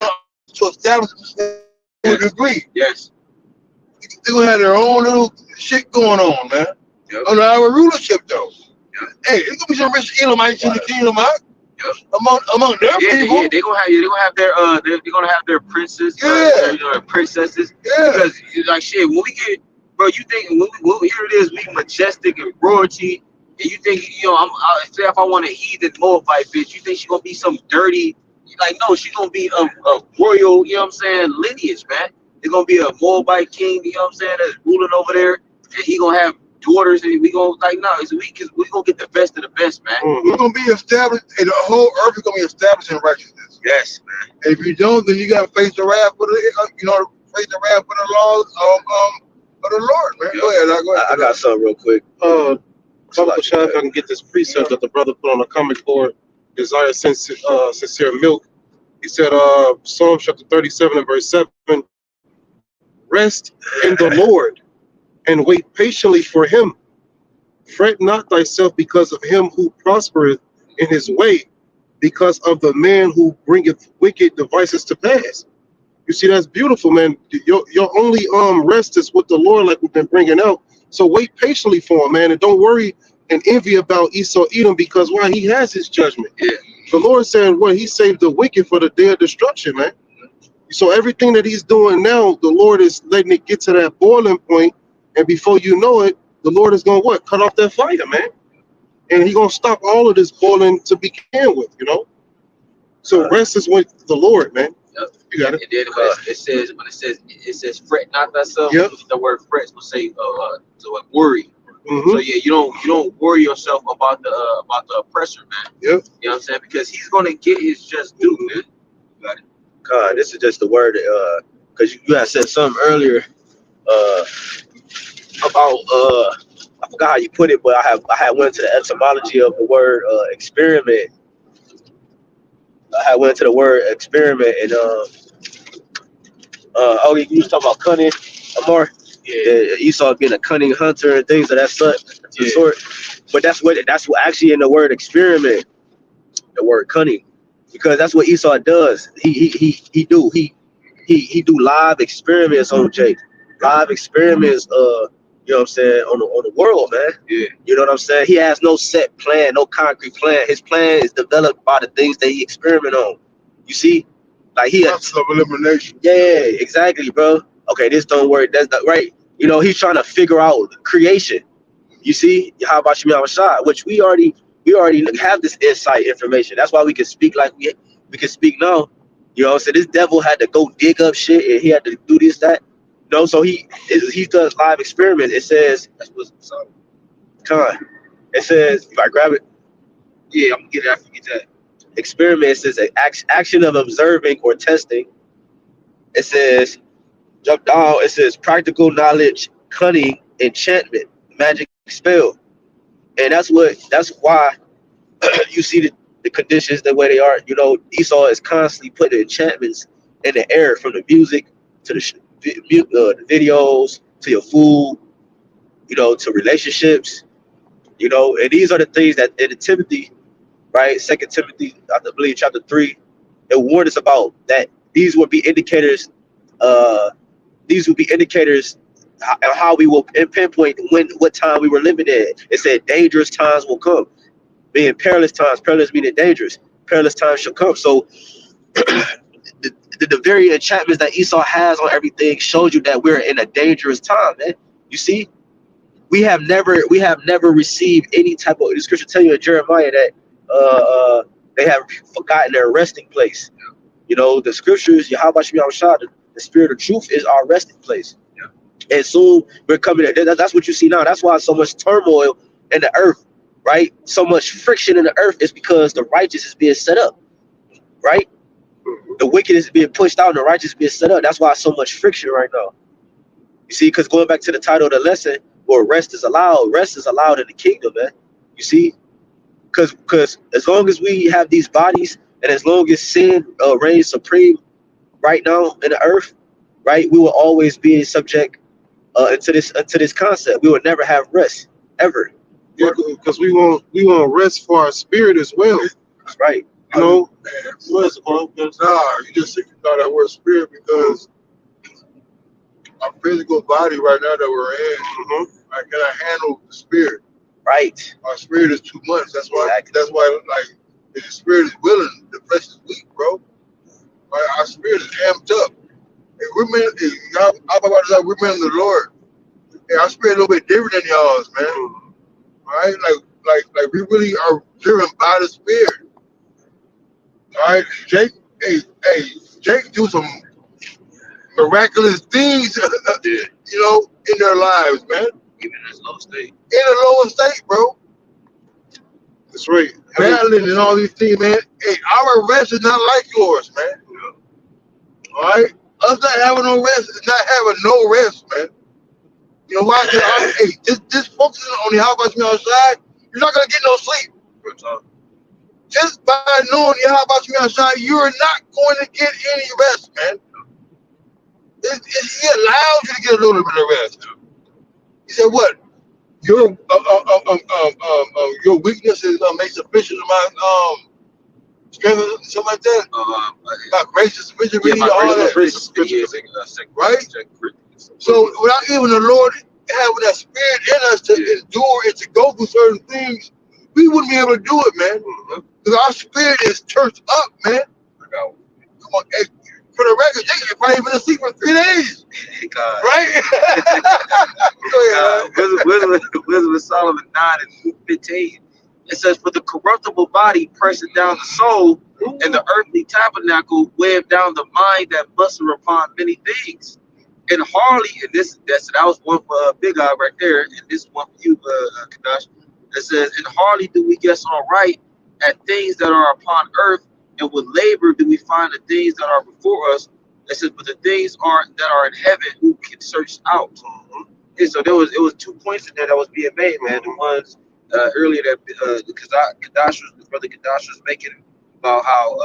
to establish to a degree. Yes. They're gonna have their own little shit going on, man. Under our rulership, though. Hey, there's gonna be some rich Edomites in the kingdom, huh? Among their people. Yeah, they're gonna have their princes, their princesses. Yeah. Because like shit, when we get, bro, you think when here it is, we majestic and royalty, and you think say if I want a heathen Moabite bitch, you think she gonna be some dirty? Like no, she's gonna be a royal, you know what I'm saying, lineage, man. They're gonna be a Moabite king, you know what I'm saying, that's ruling over there, and he gonna have daughters, and we gonna we gonna get the best of the best, man. We're gonna be established, and the whole earth is gonna be established in righteousness. Yes, man. And if you don't, then you gotta face the wrath for the laws of the Lord, man. Yeah. Go ahead. I got something real quick. If I can get this precept that the brother put on the comment board, Desire Sincere Milk. He said, Psalm chapter 37 and verse 7, rest in the Lord and wait patiently for him. Fret not thyself because of him who prospereth in his way, because of the man who bringeth wicked devices to pass. You see, that's beautiful, man. Your only rest is with the Lord, like we've been bringing out. So wait patiently for him, man, and don't worry and envy about Esau Edom, because why, he has his judgment. Yeah. The Lord said, well, he saved the wicked for the day of destruction, man. So everything that he's doing now, the Lord is letting it get to that boiling point, and before you know it, the Lord is going to what? Cut off that fire, man. And he's going to stop all of this boiling to begin with, you know? So rest is with the Lord, man. Yep. You got it. And then when it says fret not thyself, Yep. the word fret will say worry. Mm-hmm. So yeah, you don't worry yourself about the oppressor, man. Yep. You know what I'm saying? Because he's gonna get his just due, man. Got it. God, this is just the word, because you had said something earlier about I forgot how you put it, but I had went to the etymology of the word experiment. I had went to the word experiment, and you was talking about cunning, Amar. Yeah, Esau being a cunning hunter and things of that sort. But that's what actually in the word experiment, the word cunning, because that's what Esau does. He do live experiments on Jake, live experiments. You know what I'm saying, on the world, man. Yeah. You know what I'm saying? He has no set plan, no concrete plan. His plan is developed by the things that he experiment on. You see, like Process of elimination. Yeah, exactly, bro. Okay, this don't work. That's not right. You know, he's trying to figure out creation. You see, YAHWASHI, which we already have this insight information. That's why we can speak like we can speak now. You know, so this devil had to go dig up shit, and he had to do this, that. No, so he does live experiments. It says, it says, if I grab it, Yeah, I'm gonna get it after you get that. experiment, it says an action of observing or testing. It says, jump down, it says practical knowledge, cunning, enchantment, magic spell. And that's why you see the conditions the way they are. You know, Esau is constantly putting enchantments in the air, from the music to the videos to your food, you know, to relationships, you know. And these are the things that in Timothy, right, 2 Timothy, I believe chapter 3, it warned us about that. These would be indicators how we will pinpoint what time we were living in. It said dangerous times will come, being perilous times. Perilous meaning dangerous. Perilous times shall come. So the very enchantments that Esau has on everything shows you that we're in a dangerous time, man. You see, we have never received any type of. The scripture tell you in Jeremiah that they have forgotten their resting place. You know, the scriptures, YAHWASHI, the spirit of truth is our resting place. And soon we're coming. That's what you see now. That's why so much turmoil in the earth, right? So much friction in the earth is because the righteous is being set up, right? The wicked is being pushed out and the righteous is being set up. That's why so much friction right now. You see, because going back to the title of the lesson, where rest is allowed in the kingdom, man. You see, because as long as we have these bodies and as long as sin reigns supreme right now in the earth, right, we will always be subject into this concept. We will never have rest ever. Yeah, because we want rest for our spirit as well. That's right. You know, Nah, you just think about that word spirit because our physical body right now that we're in, I cannot handle the spirit. Right. Our spirit is too much. That's why. Exactly. That's why. Like, if the spirit is willing, the flesh is weak, bro. Right? Our spirit is amped up. If we're men, we're men of the Lord. And our spirit is a little bit different than y'all's, man. Right? Like we really are driven by the spirit. All right, Jake. Jake do some miraculous things, you know, in their lives, man. Even in his low state. In a lower state, bro. that's right. Battling and all these things, man. Hey, our rest is not like yours, man. All right? Us not having no rest is not having no rest, man. You know why? Just focusing on the HAQADASH outside, you're not going to get no sleep. Just by knowing the HAQADASH outside, you are not going to get any rest, man. He allows you to get a little bit of rest. He said, "What? Your weakness is made sufficient amount strength, or something like that. About grace is sufficient, Yeah, really, my all that, grace is sufficient. right? So without even the Lord having that spirit in us to endure and to go through certain things, we wouldn't be able to do it, man. Because our spirit is churched up, man. Come on, hey, for the record, they probably been asleep for 3 days. God. Right? Go ahead, Wisdom of Solomon 9 and 15. It says, "For the corruptible body presseth down the soul, and the earthly tabernacle weighed down the mind that muster upon many things." And hardly, and that was one for Big Eye right there, and this one for you, Kadash. It says, "And hardly do we guess all right at things that are upon earth, and with labor do we find the things that are before us." It says, "But the things that are in heaven, who can search out?" And so it was 2 points in there that was being made, man. The ones earlier that Brother Kadash was making about how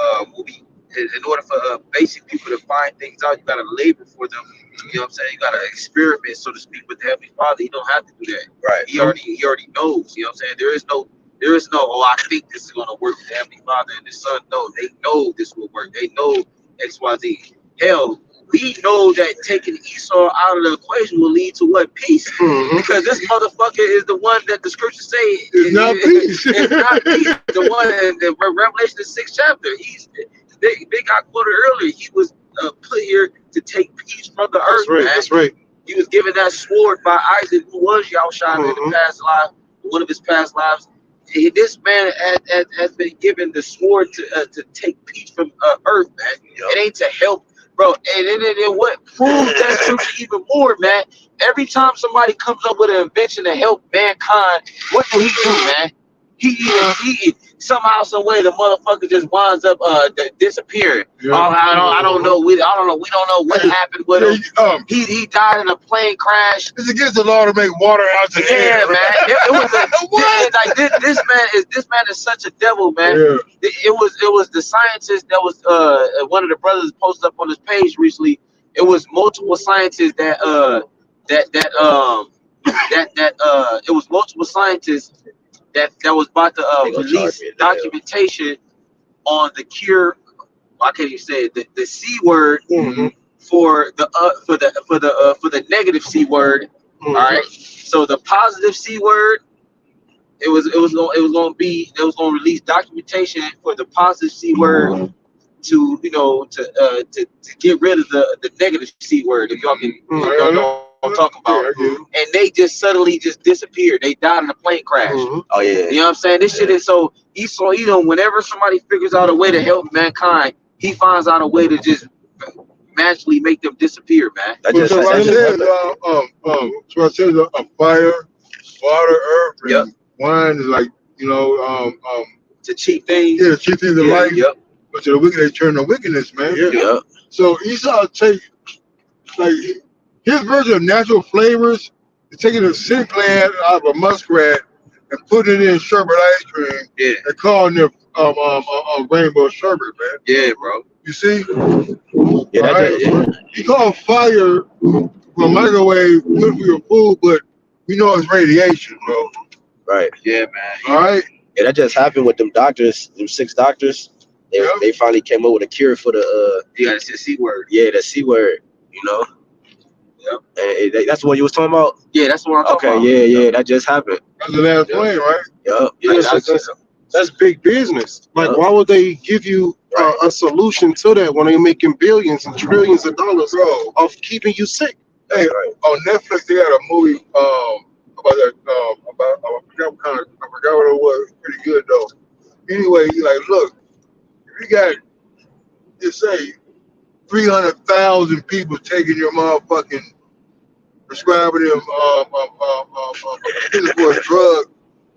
in order for basic people to find things out, you gotta labor for them. You know what I'm saying? You gotta experiment, so to speak, with the Heavenly Father. You don't have to do that. Right. He already knows. You know what I'm saying? There is no, oh, I think this is gonna work with the Heavenly Father and the Son. No, they know this will work. They know XYZ. Hell, we know that taking Esau out of the equation will lead to what? Peace. Because this motherfucker is the one that the scriptures say it's not peace. It's not peace. The one in Revelation the 6th chapter. They got quoted earlier. He was put here to take peace from the earth. Right. Man. That's right. He was given that sword by Isaac, who was Yahushua in the past life, one of his past lives. This man has been given the sword to take peace from earth, man. It ain't to help, bro. And what proves that scripture even more, man? Every time somebody comes up with an invention to help mankind, what do he do, man? He somehow, some way, the motherfucker just winds up disappearing. Yeah. I don't know. We don't know what happened with him. He died in a plane crash. It's against the law to make water out the air. Yeah, man. It was this man is such a devil, man. Yeah. It was the scientist that was one of the brothers posted up on his page recently. It was multiple scientists it was multiple scientists that was about to release documentation on the cure. I can't even say it, the C word for the negative C word. All right. So the positive C word, it was going to release documentation for the positive C word to get rid of the negative C word. If y'all can know what I'm talking about. And they just suddenly just disappeared. They died in a plane crash. Oh yeah. You know what I'm saying? This shit is so Esau, whenever somebody figures out a way to help mankind, he finds out a way to just magically make them disappear, man. So I said, a fire, water, earth, and wine is like You know, To cheap things. yeah, the cheap things in Yeah, life, yep, but to the wicked they turn to wickedness, man. Yeah. yep. So Esau take like his version of natural flavors is taking a cinnamon gland out of a muskrat and putting it in sherbet ice cream Yeah, and calling it rainbow sherbet, man. yeah, bro. You see, Yeah, all that right. just, He called fire from a microwave good for your food, but we know it's radiation, bro. right. Yeah, man. All right. Yeah, that just happened with them doctors, them 6 doctors. Yep. They finally came up with a cure for the You gotta say C word. the C word, you know. Yep. And that's what you was talking about. Yeah, that's what I'm talking Okay, about. yeah, that just happened. That's the last Yep. plane, right? Yup, yeah, Yes, that's big business. Like, Yup. why would they give you a solution to that when they're making billions and trillions of dollars Bro, of keeping you sick? hey, on Netflix they got a movie about that I forgot what it was. Pretty good though. Anyway, he like, look, if you got just say 300,000 people taking your motherfucking prescribing them for a drug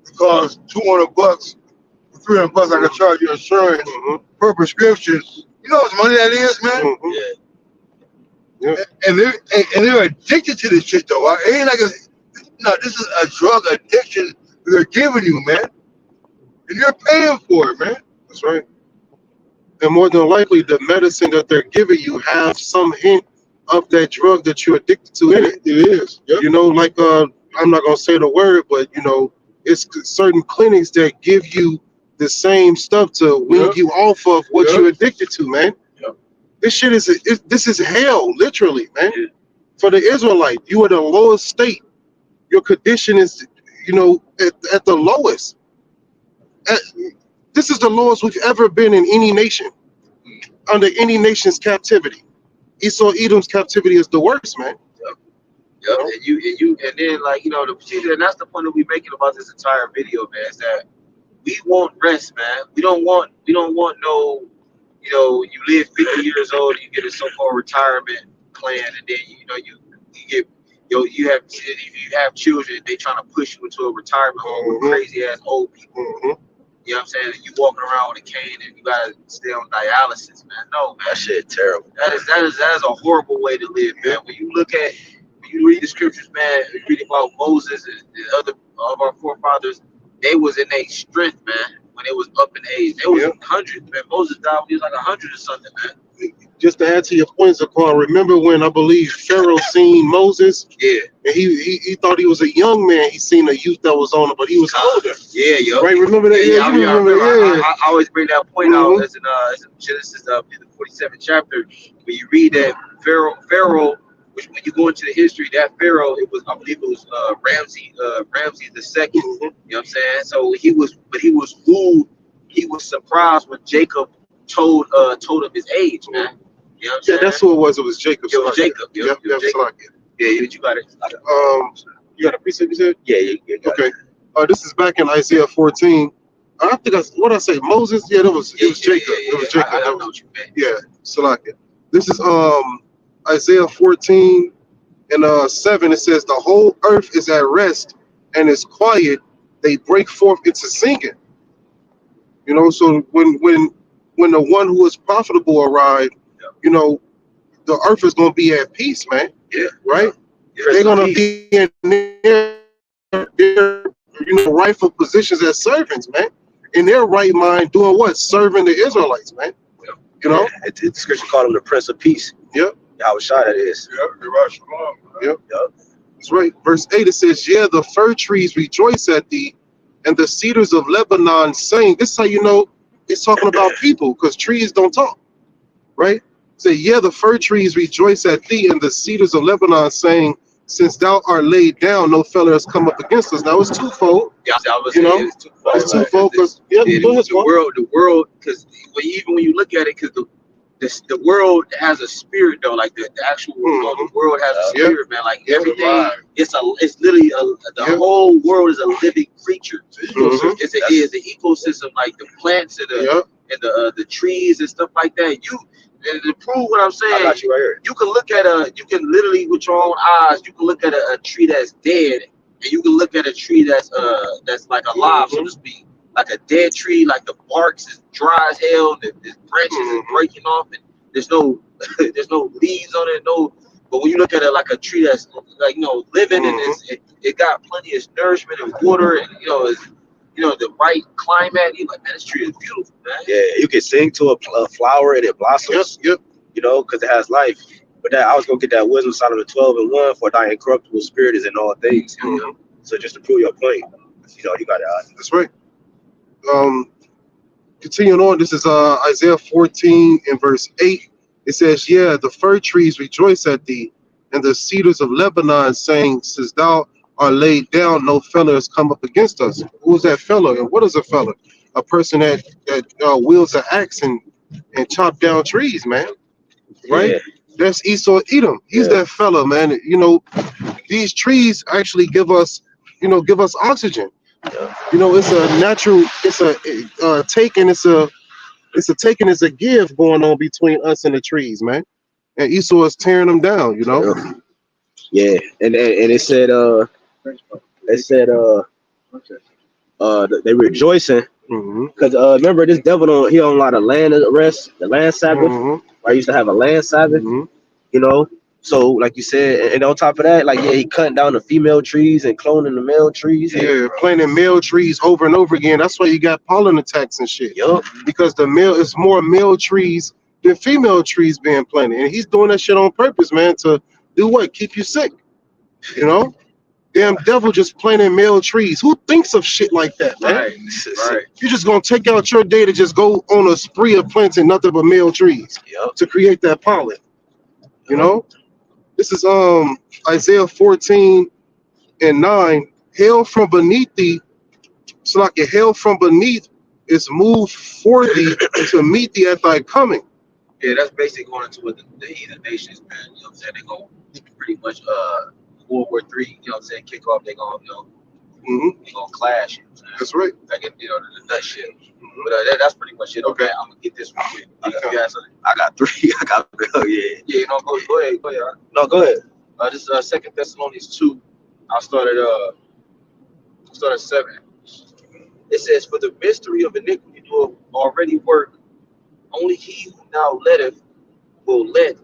that costs $200, $300 I can charge you insurance per prescription. You know how much money that is, man? Yeah. And they're addicted to this shit though. It ain't like this is a drug addiction they're giving you, man. And you're paying for it, man. That's right. And more than likely, the medicine that they're giving you have some hint of that drug that you're addicted to in it. It is. Yep. You know, like I'm not gonna say the word, but you know, it's certain clinics that give you the same stuff to wean you off of what you're addicted to, man. Yep. This shit this is hell, literally, man. Yeah. For the Israelite, you are the lowest state. Your condition is, you know, at the lowest. This is the lowest we've ever been in any nation, under any nation's captivity. Esau Edom's captivity is the worst, man. Yep. And then like, you know, and that's the point that we're making about this entire video, man, is that we want rest, man. We don't want no, you know, you live 50 years old and you get a so-called retirement plan, and then you get you have children, they trying to push you into a retirement home with crazy ass old people. You know what I'm saying? You walking around with a cane and you gotta stay on dialysis, man. No, man. That shit terrible. That is a horrible way to live, man. When you read the scriptures, man, you read about Moses and other of our forefathers, they was in their strength, man, when it was up in age. They was in hundreds, man. Moses died when he was like 100 or something, man. Just to add to your points, Zaquan, remember when I believe Pharaoh seen Moses? Yeah. And he thought he was a young man. He seen a youth that was on him, but he was older. Yeah, yo. Right? Remember that? Yeah, you remember? I always bring that point out as in Genesis in the 47th chapter, when you read that Pharaoh, which when you go into the history, that Pharaoh, I believe it was Ramses the second. You know what I'm saying? So he was wooed. He was surprised when Jacob told him his age, man. You know what I'm saying? That's who it was. It was Jacob. It was Jacob. Yep, Jacob. Yeah, you got it. You got a precept, you said? Yeah, you got Okay. This is back in Isaiah 14. I think what I say, Moses? Yeah, it was Jacob. It was Jacob. I know what you meant. Yeah, Salakia. This is Isaiah 14 and 7. It says, the whole earth is at rest and is quiet. They break forth into singing. You know, so when the one who is profitable arrive, you know, the earth is going to be at peace, man. Yeah. Right? Yeah. They're going to be in their rightful positions as servants, man. In their right mind, doing what? Serving the Israelites, man. You know? it. The scripture called him the Prince of Peace. Yep. YAHWASHI, that is. Yep. That's right. Verse 8, it says, yeah, the fir trees rejoice at thee, and the cedars of Lebanon sing. This is how you know it's talking about people, because trees don't talk, right? Say, yeah, the fir trees rejoice at thee, and the cedars of Lebanon saying, since thou art laid down, no fellow has come up against us. Now it's twofold. Yeah, I was You saying know, it's twofold. It's twofold because the world, because even when you look at it, because the world has a spirit though, like the actual the world has a spirit, man. Like everything, it's literally the whole world is a living creature. It's an ecosystem, like the plants and the trees and stuff like that. And to prove what I'm saying, I got you right here. you can literally with your own eyes, you can look at a tree that's dead, and you can look at a tree that's like alive, so to speak. like a dead tree, like the barks is dry as hell, the branches is breaking off, and there's no there's no leaves on it, no. But when you look at it like a tree that's like living and it got plenty of nourishment and water, and it's the right climate, you like, man, this tree is beautiful, man. Yeah, you can sing to a flower and it blossoms. Yep. Because it has life. But that I was gonna get that wisdom Solomon 12:1 for thy incorruptible spirit is in all things. So just to prove your point, you got it. That's right. Continuing on, this is Isaiah 14 and verse 8. It says, yeah, the fir trees rejoice at thee, and the cedars of Lebanon, saying, since thou art laid down, no fellow has come up against us. Who is that fellow? And what is a fellow? A person that wields an axe and chop down trees, man. Right? Yeah. That's Esau Edom. He's that fella, man. These trees actually give us oxygen. Yeah. It's a natural, it's a take and it's a take and it's a give going on between us and the trees, man. And Esau is tearing them down, Yeah, and it said they rejoicing because remember this devil he on a lot of land rest, the land Sabbath. I used to have a land Sabbath, So like you said, and on top of that, he cutting down the female trees and cloning the male trees. Yeah, planting male trees over and over again. That's why you got pollen attacks and shit. Yup. Because it's more male trees than female trees being planted, and he's doing that shit on purpose, man. To do what? Keep you sick. Damn devil just planting male trees. Who thinks of shit like that, man? Right. You're just gonna take out your day to just go on a spree of planting nothing but male trees to create that pollen. This is Isaiah 14 and 9. Hail from beneath thee, so like a hail from beneath is moved for thee to meet thee at thy coming. Yeah, that's basically going into what the heathen nations, man. You know what I'm saying? They go pretty much World War III, kick off, they gonna they gonna clash. That's right. Like the nut shit. But that's pretty much it. Okay, I'm gonna get this one quick. I got 3. Yeah, go ahead. No, go ahead. This is 2 Thessalonians 2. I'll start at 7. It says, for the mystery of iniquity doeth already work. Only he who now letteth will let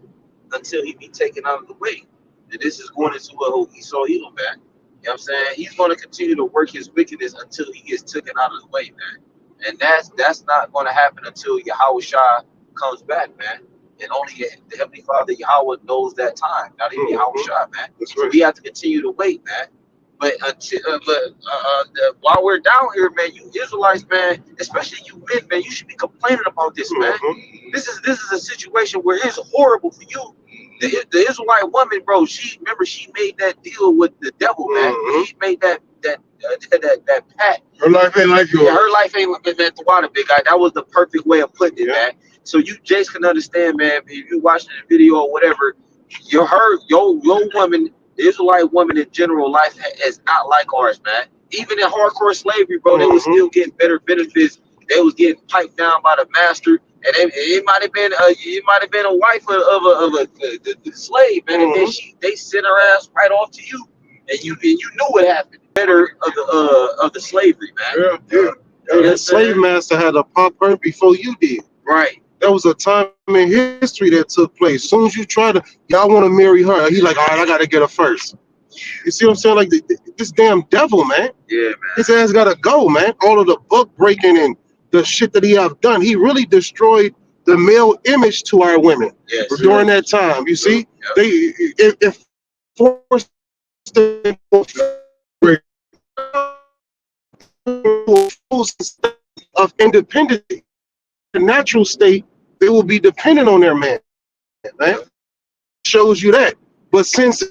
until he be taken out of the way. And this is going into what Esau Edom, man. You know what I'm saying? He's going to continue to work his wickedness until he gets taken out of the way, man. And that's not going to happen until YAHWASHI comes back, man. And only the Heavenly Father, Yahweh, knows that time. Not even YAHWASHI, man. So we have to continue to wait, man. But while we're down here, man, you Israelites, man, especially you men, man, you should be complaining about this, man. This is a situation where it's horrible for you. The Israelite woman, bro, she made that deal with the devil, man. She made that pact. Her life ain't like yours. Yeah, her life ain't like the water, big guy. That was the perfect way of putting it, man. So you Jace can understand, man. If you watching the video or whatever, your woman. The Israelite woman in general life is not like ours, man. Even in hardcore slavery, bro, they was still getting better benefits. They was getting piped down by the master, and it might have been a wife of a slave, man. And then they sent her ass right off to you, and you knew what happened. Better of the slavery, man. Yeah. The slave master had to pop her before you did. Right. There was a time in history that took place. As soon as you try to, y'all want to marry her, he like, all right, I got to get her first. You see what I'm saying? Like this damn devil, man. Yeah, man. His ass got to go, man. All of the book breaking and the shit that he have done. He really destroyed the male image to our women during that time. You see? If forced of independence, the natural state, they will be dependent on their man. Shows you that. But since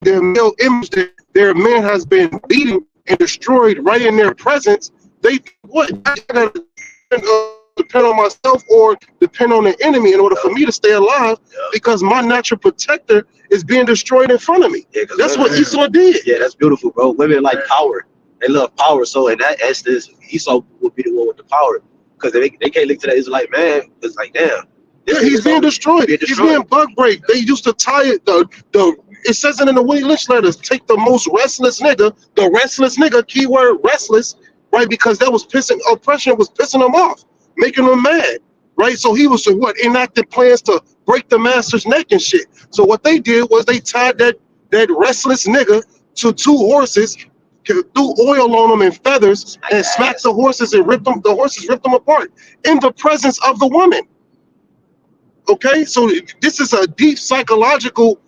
their male image, their man has been beaten and destroyed right in their presence, they I gotta depend on myself or depend on the enemy in order for me to stay alive because my natural protector is being destroyed in front of me. That's what Esau did. Yeah, that's beautiful, bro. Women like power. They love power. So in that instance, Esau would be the one with the power. Because they can't look to that Israelite man. It's like, damn. Yeah, he's being destroyed. He's being bug break. They used to tie it. It says it in the Willie Lynch letters. Take the most restless nigga, the restless nigga, keyword restless, right? Because that was oppression was pissing him off, making him mad, right? So he was enacted plans to break the master's neck and shit. So what they did was they tied that restless nigga to 2 horses, threw oil on them and feathers, and smacked the horses and ripped them. The horses ripped them apart in the presence of the woman. Okay, so this is a deep psychological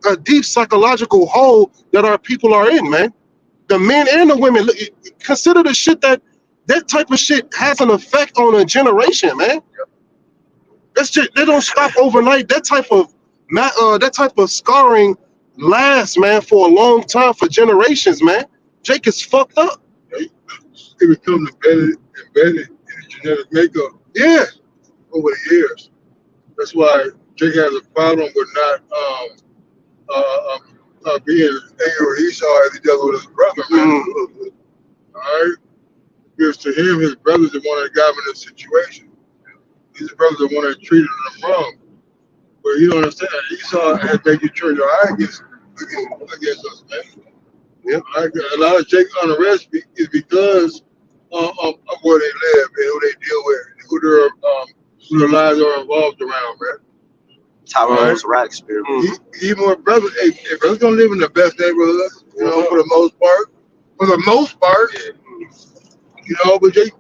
a deep psychological hole that our people are in, man. The men and the women. Consider the shit that type of shit has an effect on a generation, man. That's just, they don't stop overnight. That type of scarring lasts, man, for a long time, for generations, man. Jake is fucked up. It becomes embedded in the genetic makeup. Yeah, over the years. That's why Jake has a problem with not being angry with Esau as he does with his brother, man. All right? Because to him, his brother's the one that got him in this situation. He's the brother the one that treated him wrong. But you don't understand. Esau had to you turn your eye against us, man. Yeah. A lot of Jake's unrest is because of where they live and who they deal with, who their lives are involved around, man. Tyrone's rat experiment. Even with brothers, if brothers don't live in the best neighborhoods, you know, for the most part, you know, but Jake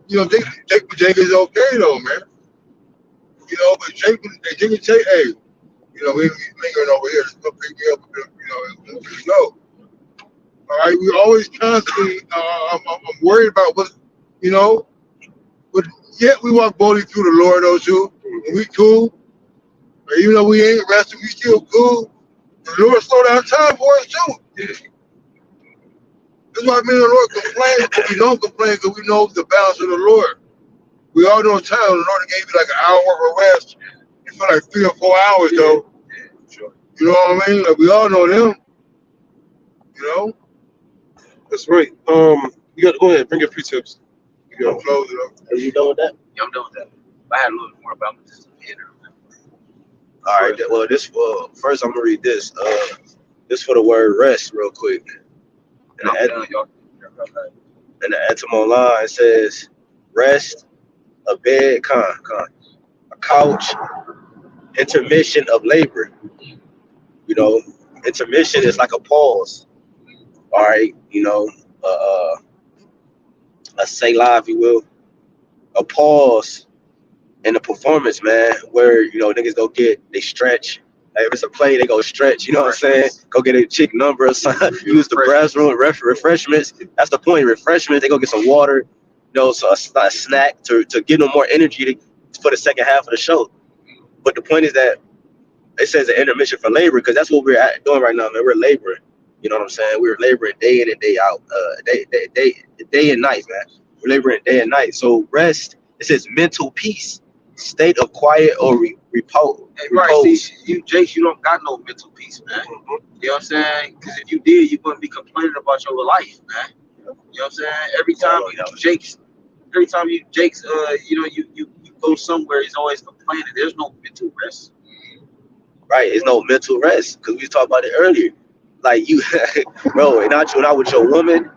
is okay though, man. You know, but Jake can say, hey, you know, we lingering over here, just go pick me up, you know, and go. All right, we always constantly, I'm worried about what, you know, but yet we walk boldly through the Lord, though, too. And we cool. Even though we ain't resting, we still cool. The Lord slow down time for us, too. Yeah. That's why me and the Lord complain, but we don't complain because we know the balance of the Lord. We all know time. The Lord gave you like an hour of rest. You feel like 3 or 4 hours, though. Yeah, sure. You know what I mean? Like, we all know them. You know? That's right. You got to go ahead. Bring your precepts. You got to close it up. Are you done with that? Yeah, I'm done with that. I had a little more about this later. All right. Well, first I'm gonna read this. This for the word rest, real quick. And the etymology line says rest, a bed, a couch, intermission of labor. You know, intermission is like a pause. All right, you know, a selah, if you will, a pause in the performance, man, where, you know, niggas they stretch. Like if it's a play, they go stretch, you know what I'm saying? Go get a chick number or something, use the brass room, refreshments. That's the point, refreshments. They go get some water, you know, so a snack to give them more energy for the second half of the show. But the point is that it says an intermission for labor, because that's what we're doing right now, man. We're laboring. You know what I'm saying? We're laboring day in and day out, day and night, man. We're laboring day and night. So rest, it says mental peace, state of quiet or repose. Hey, right, see, you don't got no mental peace, man. You know what I'm saying? Because if you did, you wouldn't be complaining about your life, man. You know what I'm saying? Every time you go somewhere, he's always complaining. There's no mental rest. Right, it's no mental rest, because we talked about it earlier. Like you, bro, and not with your woman,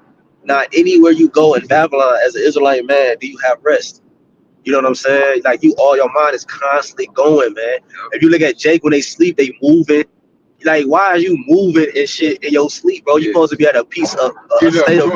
not anywhere you go in Babylon as an Israelite man do you have rest. You know what I'm saying? Like your mind is constantly going, man. If you look at Jake, when they sleep, they moving. Like, why are you moving and shit in your sleep, bro? You supposed to be at a piece of state of.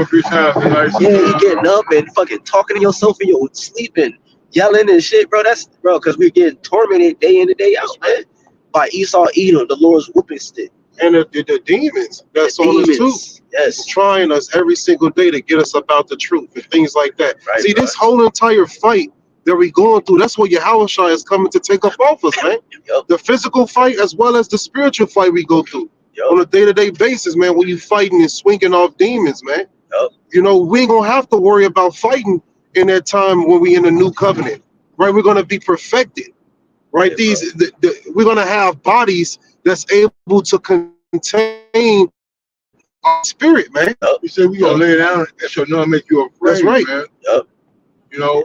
You getting up and fucking talking to yourself in your sleep and yelling and shit, bro. Because we're getting tormented day in and day out, man. By Esau Edom, the Lord's whooping stick. And the demons that's on us too. Yes. Trying us every single day to get us about the truth and things like that. Right, see, bro. This whole entire fight that we're going through, that's what YAHWASHI is coming to take up off us, man. Yep. The physical fight as well as the spiritual fight we go through on a day-to-day basis, man, when you fighting and swinging off demons, man. Yep. You know, we ain't going to have to worry about fighting in that time when we in the new covenant, right? We're going to be perfected, right? Yeah, we're going to have bodies that's able to contain our spirit, man. Yep. You said we going to lay down and shall not make you afraid, that's right, man. Yep. You know,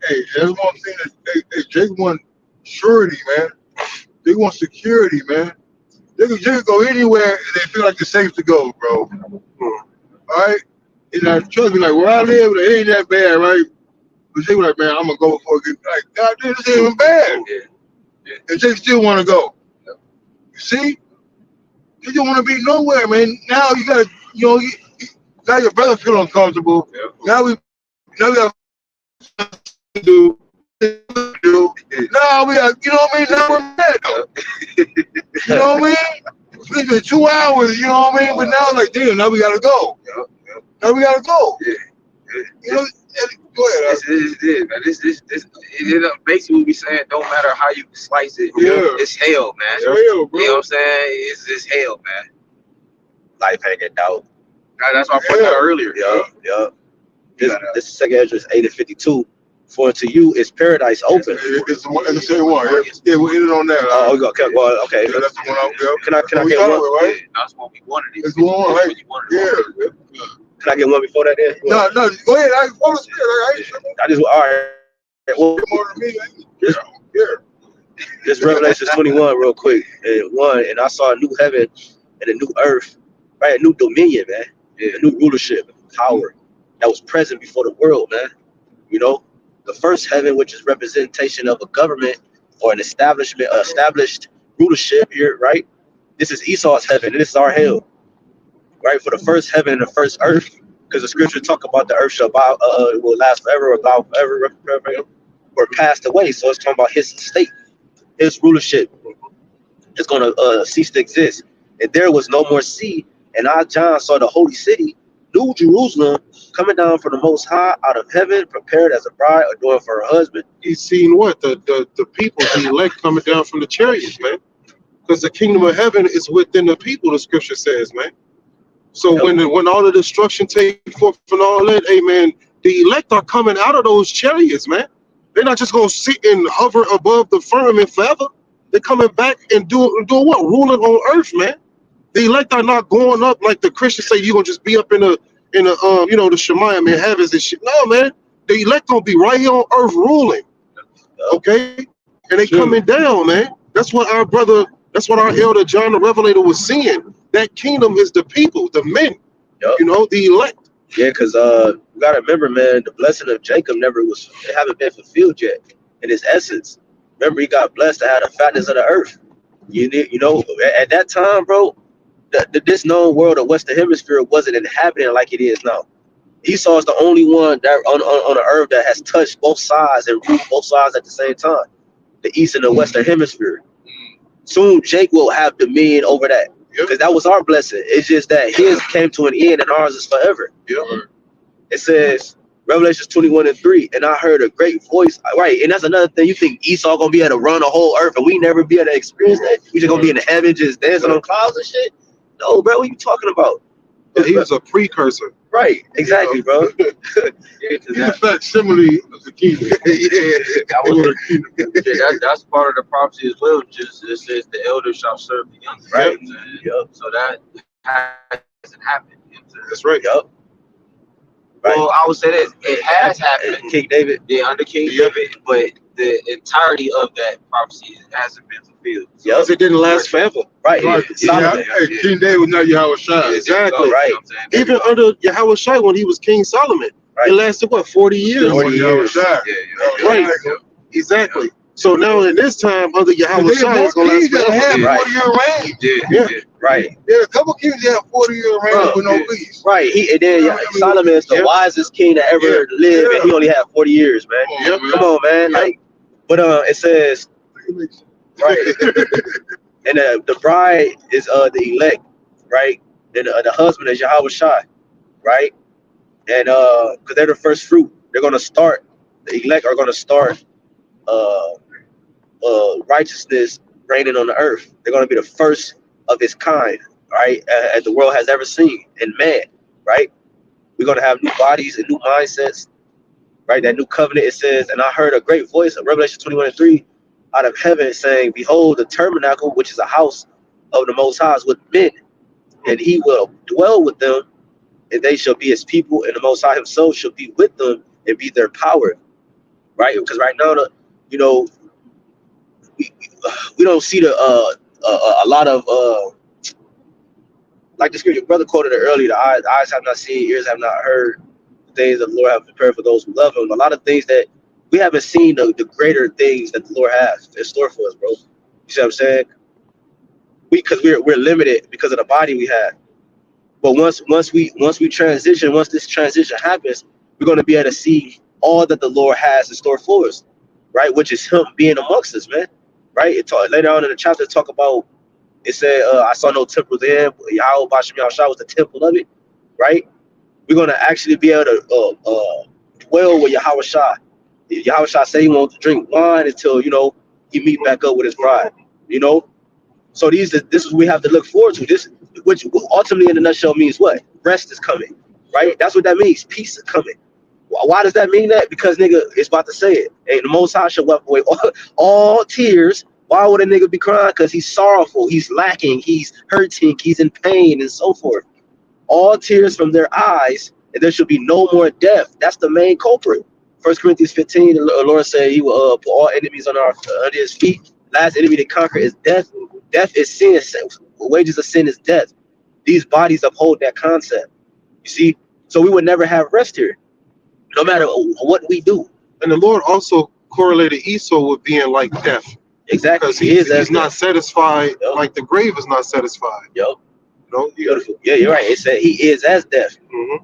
hey, that's one thing that Jake want surety, man. They want security, man. They can go anywhere and they feel like it's safe to go, bro. All right? now, trust me, like where I live, it ain't that bad, right? But they were like, man, I'm gonna go before it get like, God, this ain't even bad. Yeah. And they still want to go. You see, you don't want to be nowhere, man. Now you gotta, now your brother feel uncomfortable. Yeah. Now we got to do. Now we got, you know what I mean? Now we're mad. You know what I mean? It's been 2 hours, you know what I mean? But now, like, damn, now we gotta go. Now we gotta go. Yeah. You know, go ahead. This basically what we saying, don't matter how you slice it, it's hell, man. It's hell, bro. You know what I'm saying? It's hell, man. Life hanging out. That's why I pointed out earlier. Yeah. This is second address 8:52. For to you is paradise open. It's the same one. Yeah, we'll end it on that. Oh, okay. Yeah, that's the one out there. Can I get one? Yeah, that's what we wanted. It's the one, right? Yeah. Can I get one before that? Then? No, go ahead. I follow the spirit. I just all right. Well, More than me. Yeah. this Revelation 21 real quick. And I saw a new heaven and a new earth, right? A new dominion, man. A new rulership, power that was present before the world, man. You know, the first heaven, which is representation of a government or an established rulership here, right? This is Esau's heaven, and this is our hell, right? For the first heaven and the first earth, because the scripture talk about the earth shall bow, it will last forever, or bow forever, or passed away. So it's talking about his state, his rulership is going to cease to exist. And there was no more sea, and I, John, saw the holy city, New Jerusalem, coming down from the Most High out of heaven, prepared as a bride adorned for her husband. He's seen what? The people, the elect coming down from the chariots, man. Because the kingdom of heaven is within the people, the scripture says, man. So when all the destruction takes forth and all that, amen, the elect are coming out of those chariots, man. They're not just going to sit and hover above the firmament forever. They're coming back and doing what? Ruling on earth, man. The elect are not going up like the Christians say you're going to just be up in the Shemayim in heavens and shit. No, man. The elect going to be right here on earth ruling. Okay? And they coming down, man. That's what our elder John the Revelator was seeing. That kingdom is the people, the men, the elect. Yeah, because we got to remember, man, the blessing of Jacob it haven't been fulfilled yet in its essence. Remember, he got blessed to have the fatness of the earth. At that time, bro, this known world of Western Hemisphere wasn't inhabited like it is now. Esau is the only one that on the earth that has touched both sides and ruled both sides at the same time, the East and the Western Hemisphere. Soon, Jake will have dominion over that, because that was our blessing. It's just that his came to an end and ours is forever. It says, Revelations 21:3, and I heard a great voice. Right, and that's another thing. You think Esau gonna be able to run the whole earth and we never be able to experience that? We just gonna be in the heaven just dancing on clouds and shit? No, bro, what are you talking about? He was a precursor. Right, exactly, bro. He's a facsimile of the kingdom. That's part of the prophecy as well. Just it says the elder shall serve the young. Right. So that hasn't happened. That's right. Right. Well, I would say that it has happened. King David. Yeah, under King David, but the entirety of that prophecy hasn't been fulfilled. Because it didn't last forever. Right. Solomon. King David was not YAHWASHI. Exactly. Right. Even under YAHWASHI, when he was King Solomon, it lasted, 40 years? 40 years. Right. Exactly. So now in this time, under YAHWASHI, it's going to last forever. Had 40-year reign. Right. Yeah, a couple kings had 40-year reign with no peace. Right. Solomon is the wisest king that ever lived, and he only had 40 years, man. Come on, man. But it says, right. And the bride is the elect, right? And the husband is YAHWASHI, right? And because they're the first fruit, they're gonna start. The elect are gonna start righteousness reigning on the earth. They're gonna be the first of its kind, right? As the world has ever seen in man, right? We're gonna have new bodies and new mindsets, right? That new covenant. It says, and I heard a great voice of Revelation 21:3 out of heaven saying, behold, the tabernacle, which is a house of the Most High, is with men, and he will dwell with them, and they shall be his people, and the Most High himself shall be with them and be their power, right? Because right now, we don't see a lot of like the scripture, your brother quoted it earlier. The eyes have not seen, ears have not heard the things that the Lord have prepared for those who love Him. A lot of things that we haven't seen, the greater things that the Lord has in store for us, bro. You see what I'm saying? Because we're limited because of the body we have. But once we transition, once this transition happens, we're going to be able to see all that the Lord has in store for us, right? Which is Him being amongst us, man. Right? Later on in the chapter, talk about it said, "I saw no temple there, but Yahweh BAHASHAM Yahushua was the temple of it." Right? We're going to actually be able to dwell with Yahawah. Yahawah say He won't drink wine until He meet back up with His bride. You know. So this is what we have to look forward to. This, which ultimately in a nutshell means what? Rest is coming, right? That's what that means. Peace is coming. Why does that mean that? Because nigga, it's about to say it. And the Most High shall wipe away all tears. Why would a nigga be crying? Because he's sorrowful, he's lacking, he's hurting, he's in pain, and so forth. All tears from their eyes, and there shall be no more death. That's the main culprit. 1 Corinthians 15, the Lord said He will put all enemies under His feet. Last enemy to conquer is death. Death is sin. The wages of sin is death. These bodies uphold that concept. You see? So we would never have rest here, no matter what we do. And the Lord also correlated Esau with being like death. Exactly. Because he's not satisfied, like the grave is not satisfied. Yo. No, beautiful. Yeah, you're right. It said He is as death,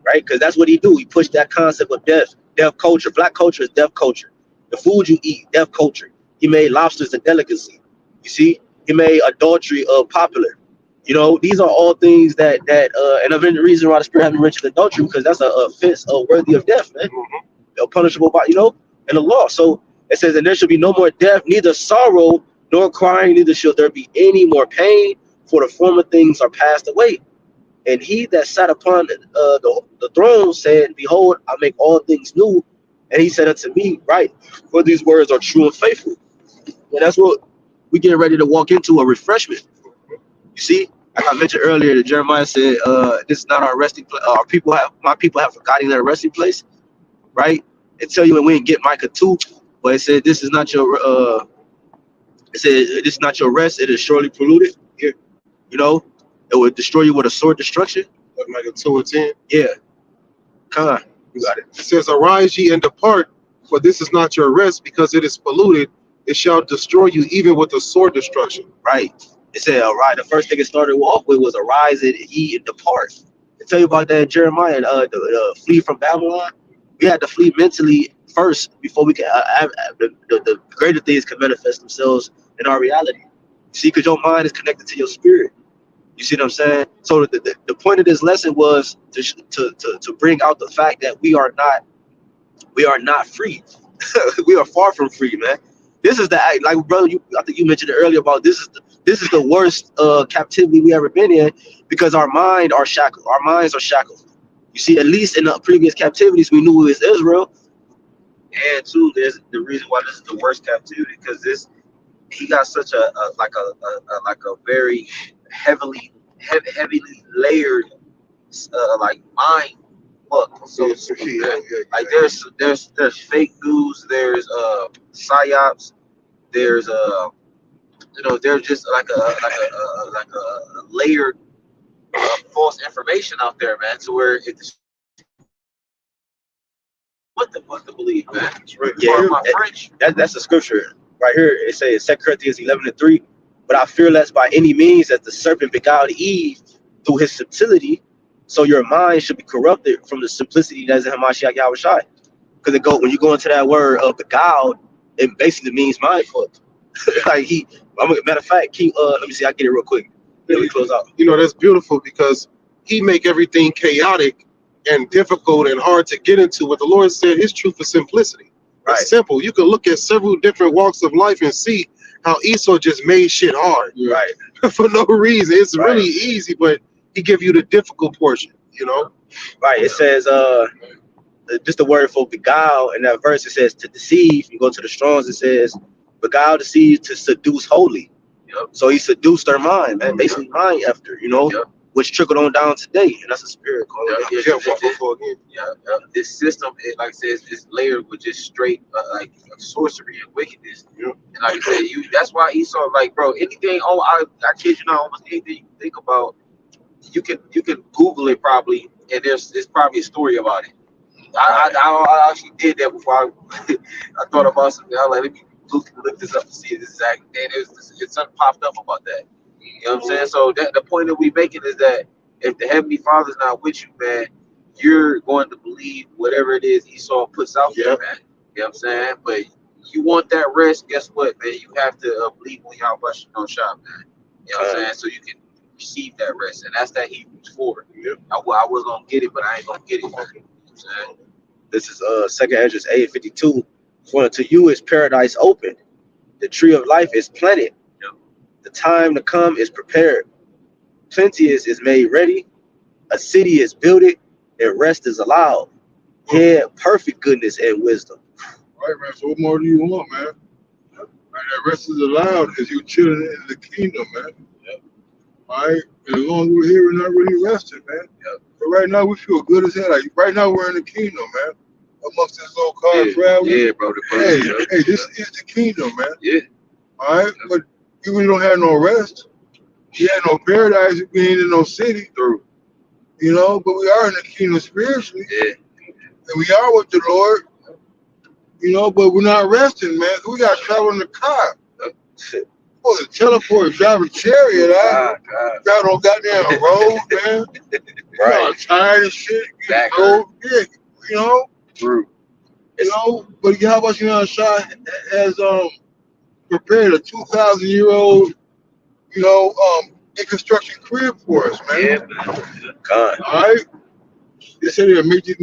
right? Because that's what He do. He pushed that concept of death. Death culture. Black culture is death culture. The food you eat, death culture. He made lobsters a delicacy. You see? He made adultery popular. These are all things that and the reason why the Spirit haven't mentioned adultery, because that's a offense worthy of death, man. Punishable by in the law. So it says, and there shall be no more death, neither sorrow nor crying, neither shall there be any more pain, for the former things are passed away. And He that sat upon the throne said, Behold, I make all things new. And He said unto me, Right, for these words are true and faithful. And that's what we getting ready to walk into, a refreshment. You see, like I mentioned earlier, that Jeremiah said, "This is not our resting place. My people have forgotten their resting place." Right? It tell you when we didn't get Micah 2, but it said, "This is not your." It said, "This is not your rest. It is surely polluted." Here, it would destroy you with a sword destruction. Like Micah 2:10. Yeah, come on, you got it. It says, "Arise ye and depart, for this is not your rest, because it is polluted. It shall destroy you even with a sword destruction." Right. It said, "All right." The first thing it started off with was, "Arise and ye and depart." I tell you about that in Jeremiah. The flee from Babylon. We had to flee mentally first before we can. The greater things can manifest themselves in our reality. See, because your mind is connected to your spirit. You see what I'm saying? So the point of this lesson was to bring out the fact that we are not free. We are far from free, man. This is like brother. I think you mentioned it earlier about this is the worst captivity we ever been in, because our minds are shackled. Our minds are shackled. You see, at least in the previous captivities, we knew it was Israel. And two, there's the reason why this is the worst captivity, because he got such a very heavily layered like mind book. So like there's fake news, there's psyops, there's there's just like a layered false information out there, man. To where it's what to believe, man. Yeah, my French. That's the scripture right here. It says 2 Corinthians 11:3. But I fear lest by any means that the serpent beguiled Eve through his subtlety, so your mind should be corrupted from the simplicity that is in Hamashiach Yahushai. Because when you go into that word of beguiled, it basically means mindful. Like matter of fact, let me see, I get it real quick. Then we close out. That's beautiful, because He make everything chaotic and difficult and hard to get into. What the Lord said, His truth is simplicity. Right. It's simple. You can look at several different walks of life and see how Esau just made shit hard. Right. For no reason. It's Right. really easy, but He give you the difficult portion, Right. It says just the word for beguile in that verse. It says to deceive. You go to the Strongs, it says beguile, deceive, to seduce wholly. Yep. So he seduced their mind, man. Basically mind after, Yep. which trickled on down today, and that's a spirit call. This system, like I said, is layered with just straight like sorcery and wickedness. Yeah. And like I said, that's why Esau, like, bro, anything. Oh, I kid you not, almost anything you think about, you can Google it probably, and there's probably a story about it. I actually did that before I thought about something. I was like, let me look this up to see this exact. And it's something popped up about that. You know what I'm saying? So that the point that we making is that if the Heavenly Father's not with you, man, you're going to believe whatever it is Esau puts out there, man. You know what I'm saying? But you want that rest, guess what, man? You have to believe on YAHAWASHI, man. You know what I'm saying? So you can receive that rest. And that's that Hebrews 4. I was going to get it, but I ain't going to get it. You know what I'm saying? This is 2nd Esdras 8:52. For unto you is paradise open. The tree of life is planted. The time to come is prepared. Plenty is made ready. A city is builded, and rest is allowed. Yeah, perfect goodness and wisdom. Right, man. So what more do you want, man? And that rest is allowed because you're chilling in the kingdom, man. All right? And as long as we're here, we're not really resting, man. But right now, we feel good as hell. Like, right now, we're in the kingdom, man. Amongst this little car travel. Yeah, bro. Hey, this is the kingdom, man. Yeah. All right? But you really don't have no rest. You had no paradise. We ain't in no city. True. You know, but we are in the kingdom spiritually. Yeah. And we are with the Lord. You know, but we're not resting, man. We got to travel in the car. Oh, the teleport, drive a chariot, drive on goddamn road, man. Right. Tired and shit. Back You know? True. You know, but YAHAWASHI has prepared a 2,000-year-old, you know, in construction crib for us, man. Yeah, man. God. All right? They said they'll make these.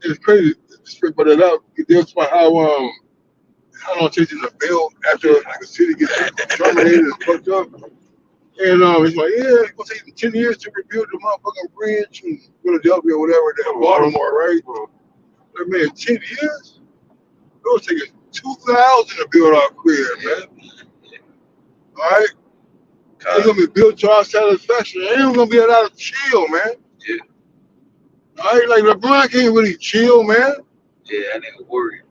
It's crazy to put it out. They was about how long it takes them to build after like a city gets terminated and fucked up. And it's like, yeah, it's gonna take them 10 years to rebuild the motherfucking bridge in Philadelphia or whatever, in Baltimore, right? Like, man, 10 years? It was taking 2,000 to build our crib, man. All right? It's gonna be built to our satisfaction. It ain't gonna be a lot of chill, man. Yeah. All right, like LeBron can't really chill, man. Yeah, that nigga worried.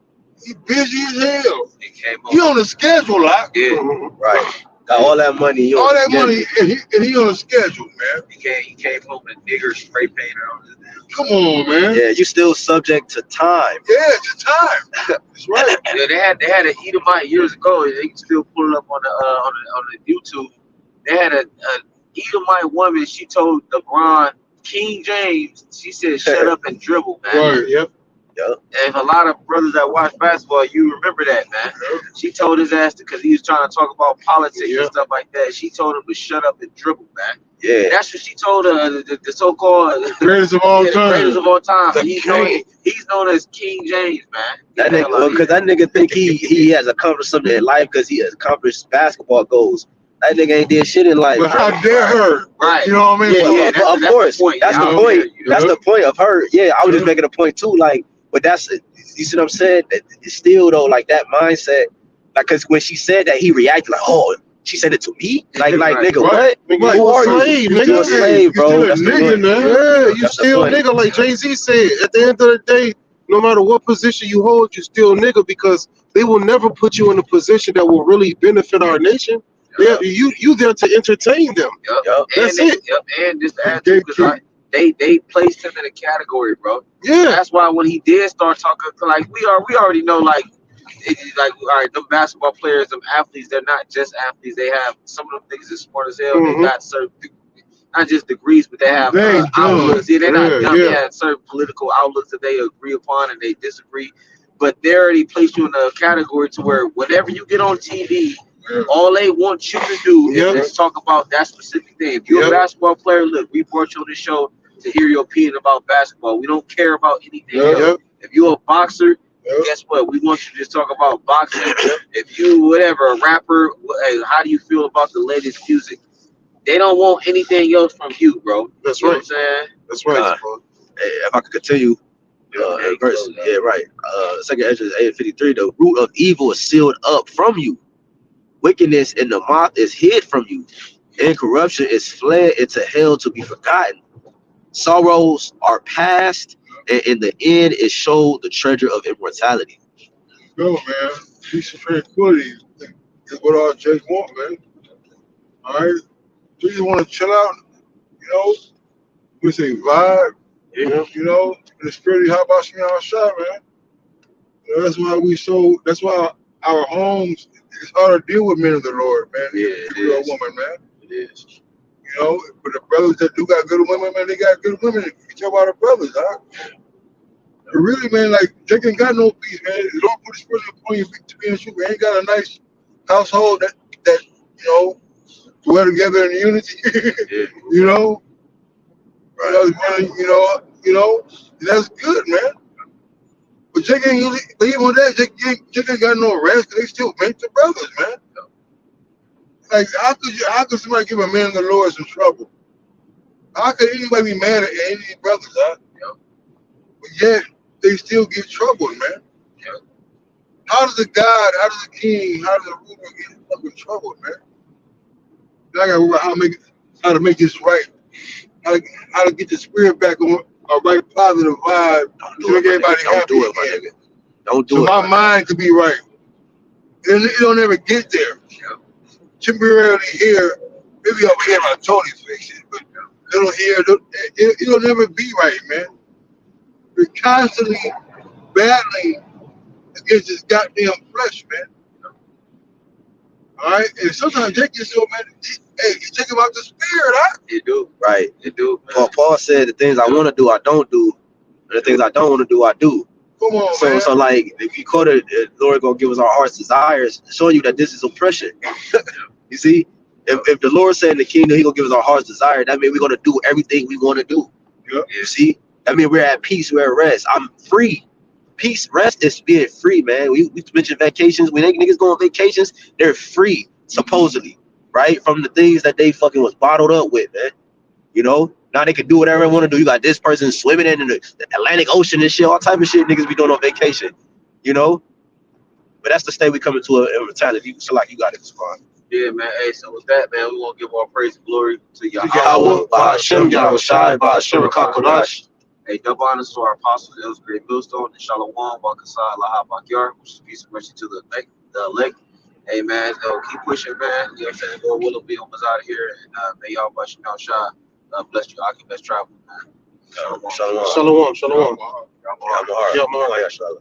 He busy as hell. He came He on. on the schedule, like. Yeah. Right. Got all that money. All that money, and he on the schedule, man. He came home and nigger spray painter on his damn. Come on, man. Yeah, you still subject to time. Yeah, it's the time. That's right. Yeah, they had an Edomite years ago. They can still pull it up on the YouTube. They had a Edomite woman. She told LeBron, King James, she said, "Shut up and dribble, man." Right. Yep. And a lot of brothers that watch basketball, you remember that, man. She told his ass because he was trying to talk about politics and stuff like that. She told him to shut up and dribble, man. Yeah. That's what she told the so-called Greatest of all time. greatest of all time. The He's known as King James, man. That nigga, because that nigga think he has accomplished something in life because he has accomplished basketball goals. That nigga ain't did shit in life. But how dare her? Right. You know what I mean? Yeah, But, of course. That's the point. That's the point of her. Yeah, I was just making a point too. Like, but that's, you see what I'm saying? It's still though, like that mindset. Like, cause when she said that, he reacted like, "Oh, she said it to me." Like, nigga, what? Nigga, Who are slave, you? nigga. You a slave, bro. You That's the nigga, point. man. Yeah, you That's the still point. nigga, like Jay-Z said. At the end of the day, no matter what position you hold, you still nigga because they will never put you in a position that will really benefit our nation. You there to entertain them. Yup. That's it. And just to add to it, because they placed him in a category, bro. Yeah. That's why when he did start talking, like we already know, like all right, them basketball players, them athletes, they're not just athletes. They have some of them niggas are smart as hell. They got certain, not just degrees, but they have outlooks. Yeah, they're not dumb. They have certain political outlooks that they agree upon and they disagree. But they already placed you in a category to where whenever you get on TV, all they want you to do is talk about that specific thing. If you're a basketball player, look, we brought you on the show to hear your opinion about basketball. We don't care about anything else. If you're a boxer, guess what? We want you to just talk about boxing. If you, whatever, a rapper, hey, how do you feel about the latest music? They don't want anything else from you, bro. That's you right. Know what I'm saying? That's right. If I could continue, verse, yeah, right. 2nd Esdras 8:53. The root of evil is sealed up from you. Wickedness in the moth is hid from you. Incorruption is fled into hell to be forgotten. Sorrows are past, and in the end is showed the treasure of immortality. No, man. Peace and tranquility is what our Jake want, man. All right? You just want to chill out. you know, we say vibe, Yeah. you know, and the spirit of HAQADASH, man. You know, that's why our homes, it's hard to deal with men of the Lord, man. Yeah, If it you're a is. woman, man. It is. You know, but the brothers that do got good women, man, they got good women. You talk about the brothers, huh? But really, man, like, they ain't got no peace, man. The Lord put his spirit upon you to be in truth. They ain't got a nice household that you know, dwell together in unity. Yeah. You know, you know, and that's good, man. But Jake ain't usually, but even with that, Jake ain't got no rest. They still make the brothers, man. Like, how could somebody give a man of the Lord some trouble? How could anybody be mad at any of these brothers, huh? Yep. But yet, they still get trouble, man. Yep. How does the king, how does the ruler get fucking trouble, man? I gotta worry how to make this right. How to get the spirit back on a right positive vibe to make everybody happy do it, my again. nigga. Don't do So it. my mind could be right. And it don't ever get there. Yep. Temporarily here, maybe over here my Tony's face, but little here, it'll never be right, man. We're constantly battling against this goddamn flesh, man. All right, and sometimes Jake gets so mad. Hey, you take him out the spirit, huh? It do. Right. It do, man. Paul said the things I want to do, I don't do. And the things I don't want to do, I do. Come on, man. So like, if you quote it, Lord gonna give us our heart's desires, showing you that this is oppression. You see, if the Lord said in the kingdom, He gonna give us our heart's desire, that means we're gonna do everything we want to do. Yep. You see, that means we're at peace, we're at rest. I'm free. Peace, rest is being free, man. We mentioned vacations. When niggas go on vacations, they're free, supposedly, right? From the things that they fucking was bottled up with, man. You know, now they can do whatever they want to do. You got this person swimming in the Atlantic Ocean and shit, all type of shit niggas be doing on vacation, you know? But that's the state we coming to in mentality. So like, you got to respond. Yeah, man. Hey, so with that, man, we want to give all praise and glory to Yahawah, Yahawah, BAHASHAM, YAHAWASHI, BAHASHAM, HAQADASH. Hey, double honors to our apostles, that was great millstone, and Shalom, Wakasai, Laha Bakyar, which is peace and mercy to the elect. Hey, man, keep pushing, man. You know what I'm saying? Lord willing, be almost out of here, and may y'all bless you now, Shai. Bless you, Aki, best travel, man. Shalom. Shalom. Shalom. Wow. Yahawah. Yeah, man. Shalom.